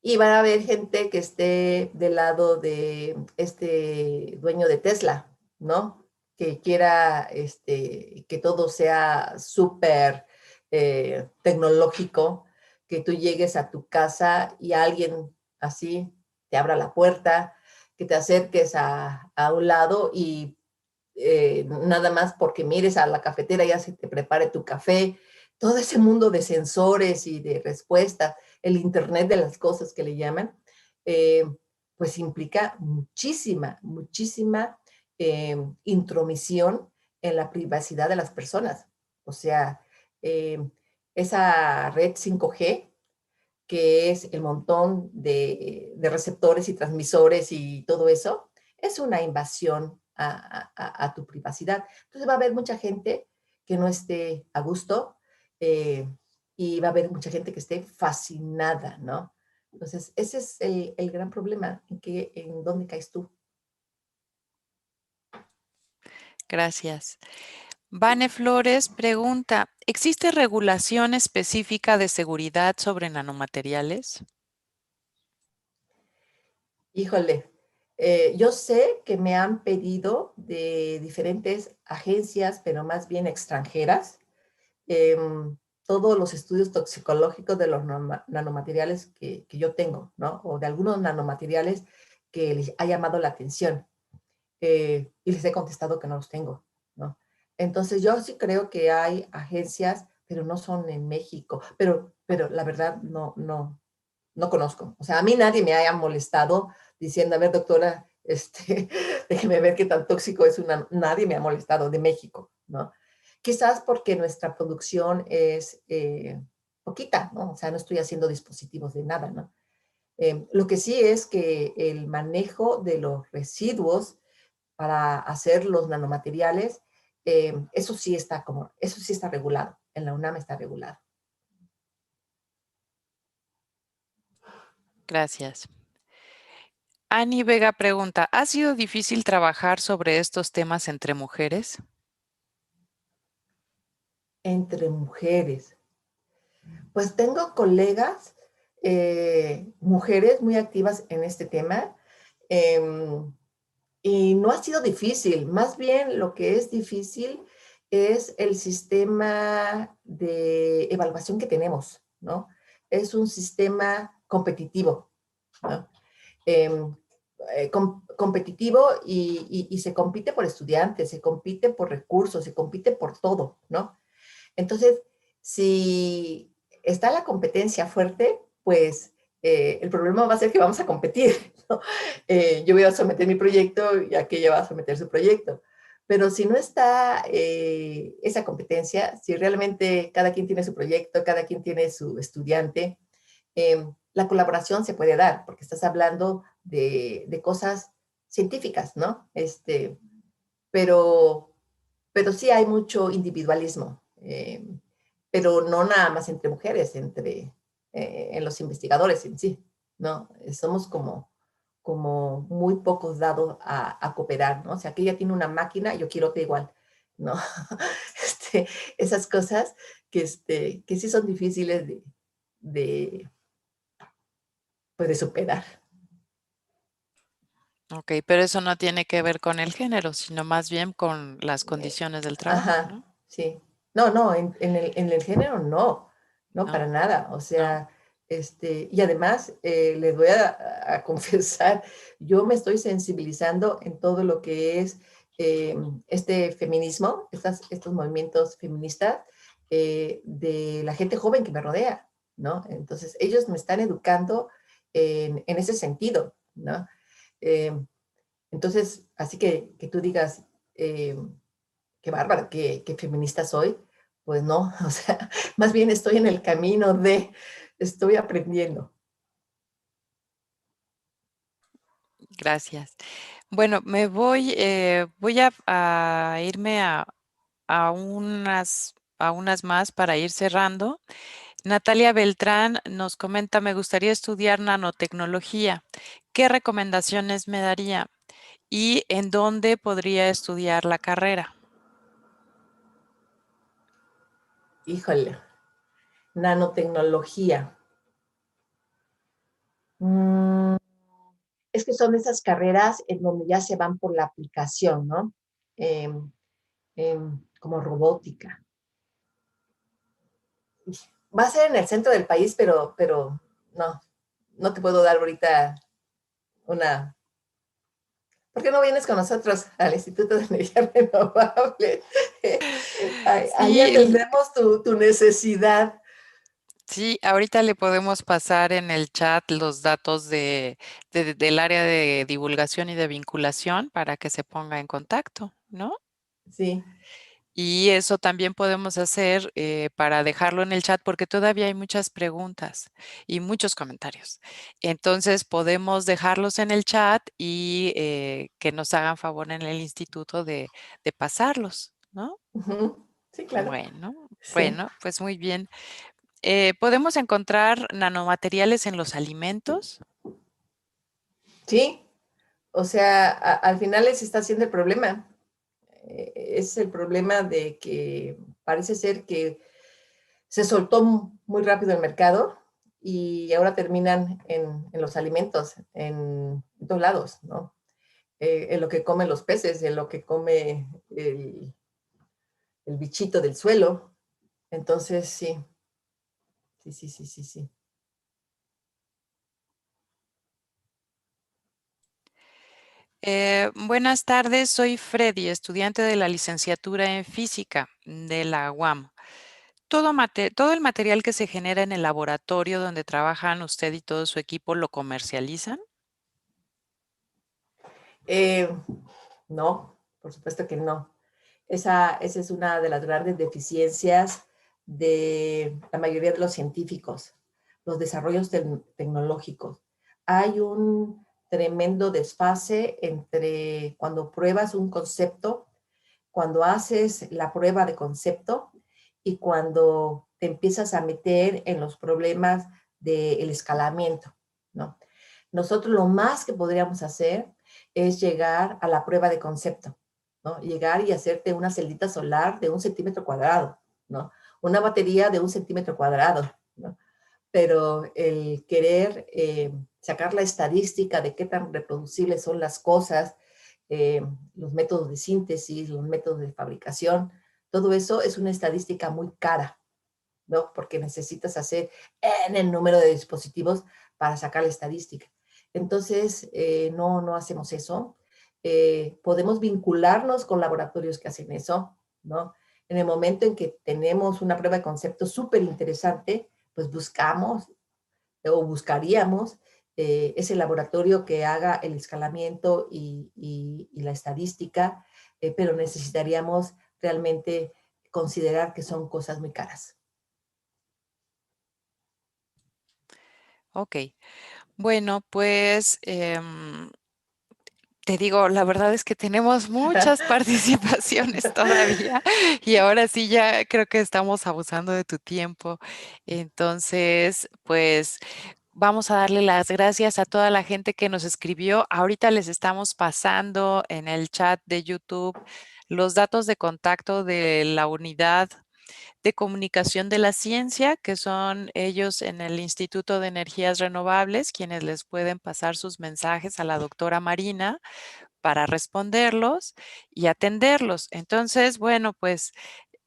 y van a haber gente que esté del lado de este dueño de Tesla, ¿no? Que quiera que todo sea súper tecnológico, que tú llegues a tu casa y alguien así te abra la puerta, que te acerques a un lado y nada más porque mires a la cafetera ya se te prepare tu café, todo ese mundo de sensores y de respuestas, el Internet de las cosas que le llaman, eh, pues implica muchísima intromisión en la privacidad de las personas. O sea, eh, esa red 5G, que es el montón de receptores y transmisores y todo eso, es una invasión a tu privacidad. Entonces va a haber mucha gente que no esté a gusto eh, y va a haber mucha gente que esté fascinada, ¿no? Entonces, ese es el gran problema, en dónde caes tú. Gracias. Vane Flores pregunta, ¿existe regulación específica de seguridad sobre nanomateriales? Híjole, Yo sé que me han pedido de diferentes agencias, pero más bien extranjeras, todos los estudios toxicológicos de los nanomateriales que yo tengo, ¿no? O de algunos nanomateriales que les ha llamado la atención. Y les he contestado que no los tengo, ¿no? Entonces yo sí creo que hay agencias, pero no son en México, pero la verdad no conozco. O sea, a mí nadie me haya molestado diciendo, a ver, doctora, déjeme ver qué tan tóxico es una... Nadie me ha molestado de México, ¿no? Quizás porque nuestra producción es poquita, ¿no? O sea, no estoy haciendo dispositivos de nada, ¿no? Lo que sí es que el manejo de los residuos para hacer los nanomateriales, eso sí está regulado. En la UNAM está regulado. Gracias. Ani Vega pregunta, ¿ha sido difícil trabajar sobre estos temas entre mujeres? Entre mujeres. Pues tengo colegas, mujeres muy activas en este tema, eh, y no ha sido difícil. Más bien lo que es difícil es el sistema de evaluación que tenemos, ¿no? Es un sistema competitivo, ¿no? Eh, competitivo y se compite por estudiantes, se compite por recursos, se compite por todo, ¿no? Entonces, si está la competencia fuerte, pues el problema va a ser que vamos a competir, ¿no? Yo voy a someter mi proyecto y aquella va a someter su proyecto. Pero si no está esa competencia, si realmente cada quien tiene su proyecto, cada quien tiene su estudiante, la colaboración se puede dar, porque estás hablando de cosas científicas, ¿no? Pero, pero sí hay mucho individualismo, pero no nada más entre mujeres, en los investigadores en sí, ¿no? Somos como muy pocos dados a cooperar, ¿no? O sea, que ella tiene una máquina, yo quiero otra igual, ¿no? Esas cosas que sí son difíciles de, pues de superar. Ok, pero eso no tiene que ver con el género, sino más bien con las condiciones del trabajo, Ajá, ¿no? sí. No, en el género no, para No, nada. O no. sea, y además les voy a confesar, yo me estoy sensibilizando en todo lo que es este feminismo, estos movimientos feministas de la gente joven que me rodea, ¿no? Entonces, ellos me están educando en ese sentido, ¿no? Eh, entonces, así que tú digas, qué bárbara, qué feminista soy. Pues no, o sea, más bien estoy en el camino estoy aprendiendo. Gracias. Bueno, voy a irme a unas más para ir cerrando. Natalia Beltrán nos comenta, me gustaría estudiar nanotecnología. ¿Qué recomendaciones me daría? ¿Y en dónde podría estudiar la carrera? Híjole, nanotecnología. Mm, es que son esas carreras en donde ya se van por la aplicación, ¿no? Em, como robótica. Va a ser en el centro del país, pero no te puedo dar ahorita una. ¿Por qué no vienes con nosotros al Instituto de Energía Renovable? Ahí Sí, atendemos tu necesidad. sí, ahorita le podemos pasar en el chat los datos del área de divulgación y de vinculación para que se ponga en contacto, ¿no? Sí. Y eso también podemos hacer para dejarlo en el chat porque todavía hay muchas preguntas y muchos comentarios. Entonces podemos dejarlos en el chat y que nos hagan favor en el instituto de pasarlos, ¿no? Ujú. Sí, claro. Bueno, Sí. bueno, pues muy bien. ¿Podemos encontrar nanomateriales en los alimentos? Sí. O sea, al final ese está siendo el problema. Es el problema de que parece ser que se soltó muy rápido el mercado y ahora terminan en los alimentos, en todos lados, ¿no? en lo que comen los peces, en lo que come el bichito del suelo. Entonces, sí, sí, sí, sí, sí, sí. Buenas tardes, soy Freddy, estudiante de la licenciatura en física de la UAM. Todo el material que se genera en el laboratorio donde trabajan usted y todo su equipo, ¿lo comercializan? Eh, no, por supuesto que no. Esa es una de las grandes deficiencias de la mayoría de los científicos, los desarrollos tecnológicos. Hay un tremendo desfase entre cuando pruebas un concepto, cuando haces la prueba de concepto y cuando te empiezas a meter en los problemas del escalamiento, ¿no? Nosotros lo más que podríamos hacer es llegar a la prueba de concepto, ¿no? Llegar y hacerte una celdita solar de 1 centímetro cuadrado, ¿no? Una batería de 1 centímetro cuadrado, ¿no? Pero el querer sacar la estadística de qué tan reproducibles son las cosas, eh, los métodos de síntesis, los métodos de fabricación, todo eso es una estadística muy cara, ¿no? Porque necesitas hacer en el número de dispositivos para sacar la estadística. Entonces, no hacemos eso. Podemos vincularnos con laboratorios que hacen eso, ¿no? En el momento en que tenemos una prueba de concepto súper interesante, pues buscamos o buscaríamos ese laboratorio que haga el escalamiento y la estadística, pero necesitaríamos realmente considerar que son cosas muy caras. Ok. Bueno, pues te digo, la verdad es que tenemos muchas participaciones todavía y ahora sí ya creo que estamos abusando de tu tiempo. Entonces, pues vamos a darle las gracias a toda la gente que nos escribió. Ahorita les estamos pasando en el chat de YouTube los datos de contacto de la unidad de comunicación de la ciencia, que son ellos en el Instituto de Energías Renovables, quienes les pueden pasar sus mensajes a la doctora Marina para responderlos y atenderlos. Entonces, bueno, pues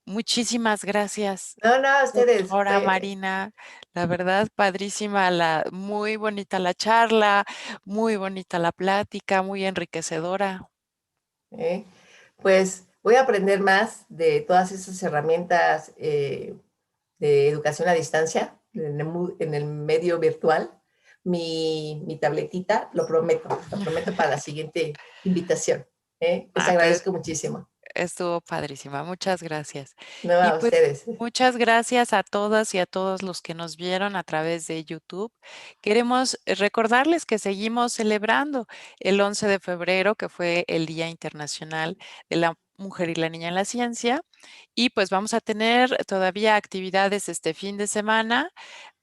muchísimas gracias, No, ustedes, doctora Marina. La verdad, padrísima, muy bonita la charla, muy bonita la plática, muy enriquecedora. ¿eh? Pues voy a aprender más de todas esas herramientas de educación a distancia en el medio virtual. Mi tabletita, lo prometo para la siguiente invitación. Les Ah, pues agradezco muchísimo. estuvo padrísima. Muchas gracias. No, Y a pues ustedes. muchas gracias a todas y a todos los que nos vieron a través de YouTube. Queremos recordarles que seguimos celebrando el 11 de febrero, que fue el Día Internacional de la Mujer y la Niña en la Ciencia. Y pues vamos a tener todavía actividades este fin de semana.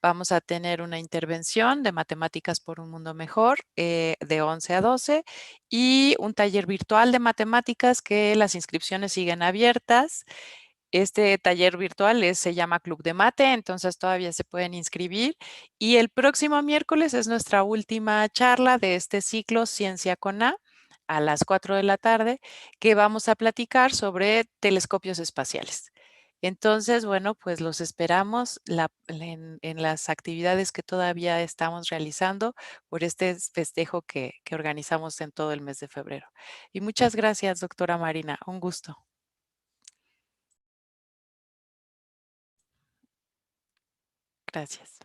Vamos a tener una intervención de Matemáticas por un Mundo Mejor de 11 a 12 y un taller virtual de matemáticas que las inscripciones siguen abiertas. Este taller virtual se llama Club de Mate, entonces todavía se pueden inscribir. Y el próximo miércoles es nuestra última charla de este ciclo Ciencia con a las 4 de la tarde, que vamos a platicar sobre telescopios espaciales. Entonces, bueno, pues los esperamos en las actividades que todavía estamos realizando por este festejo que organizamos en todo el mes de febrero. Y muchas gracias, doctora Marina. Un gusto. Gracias.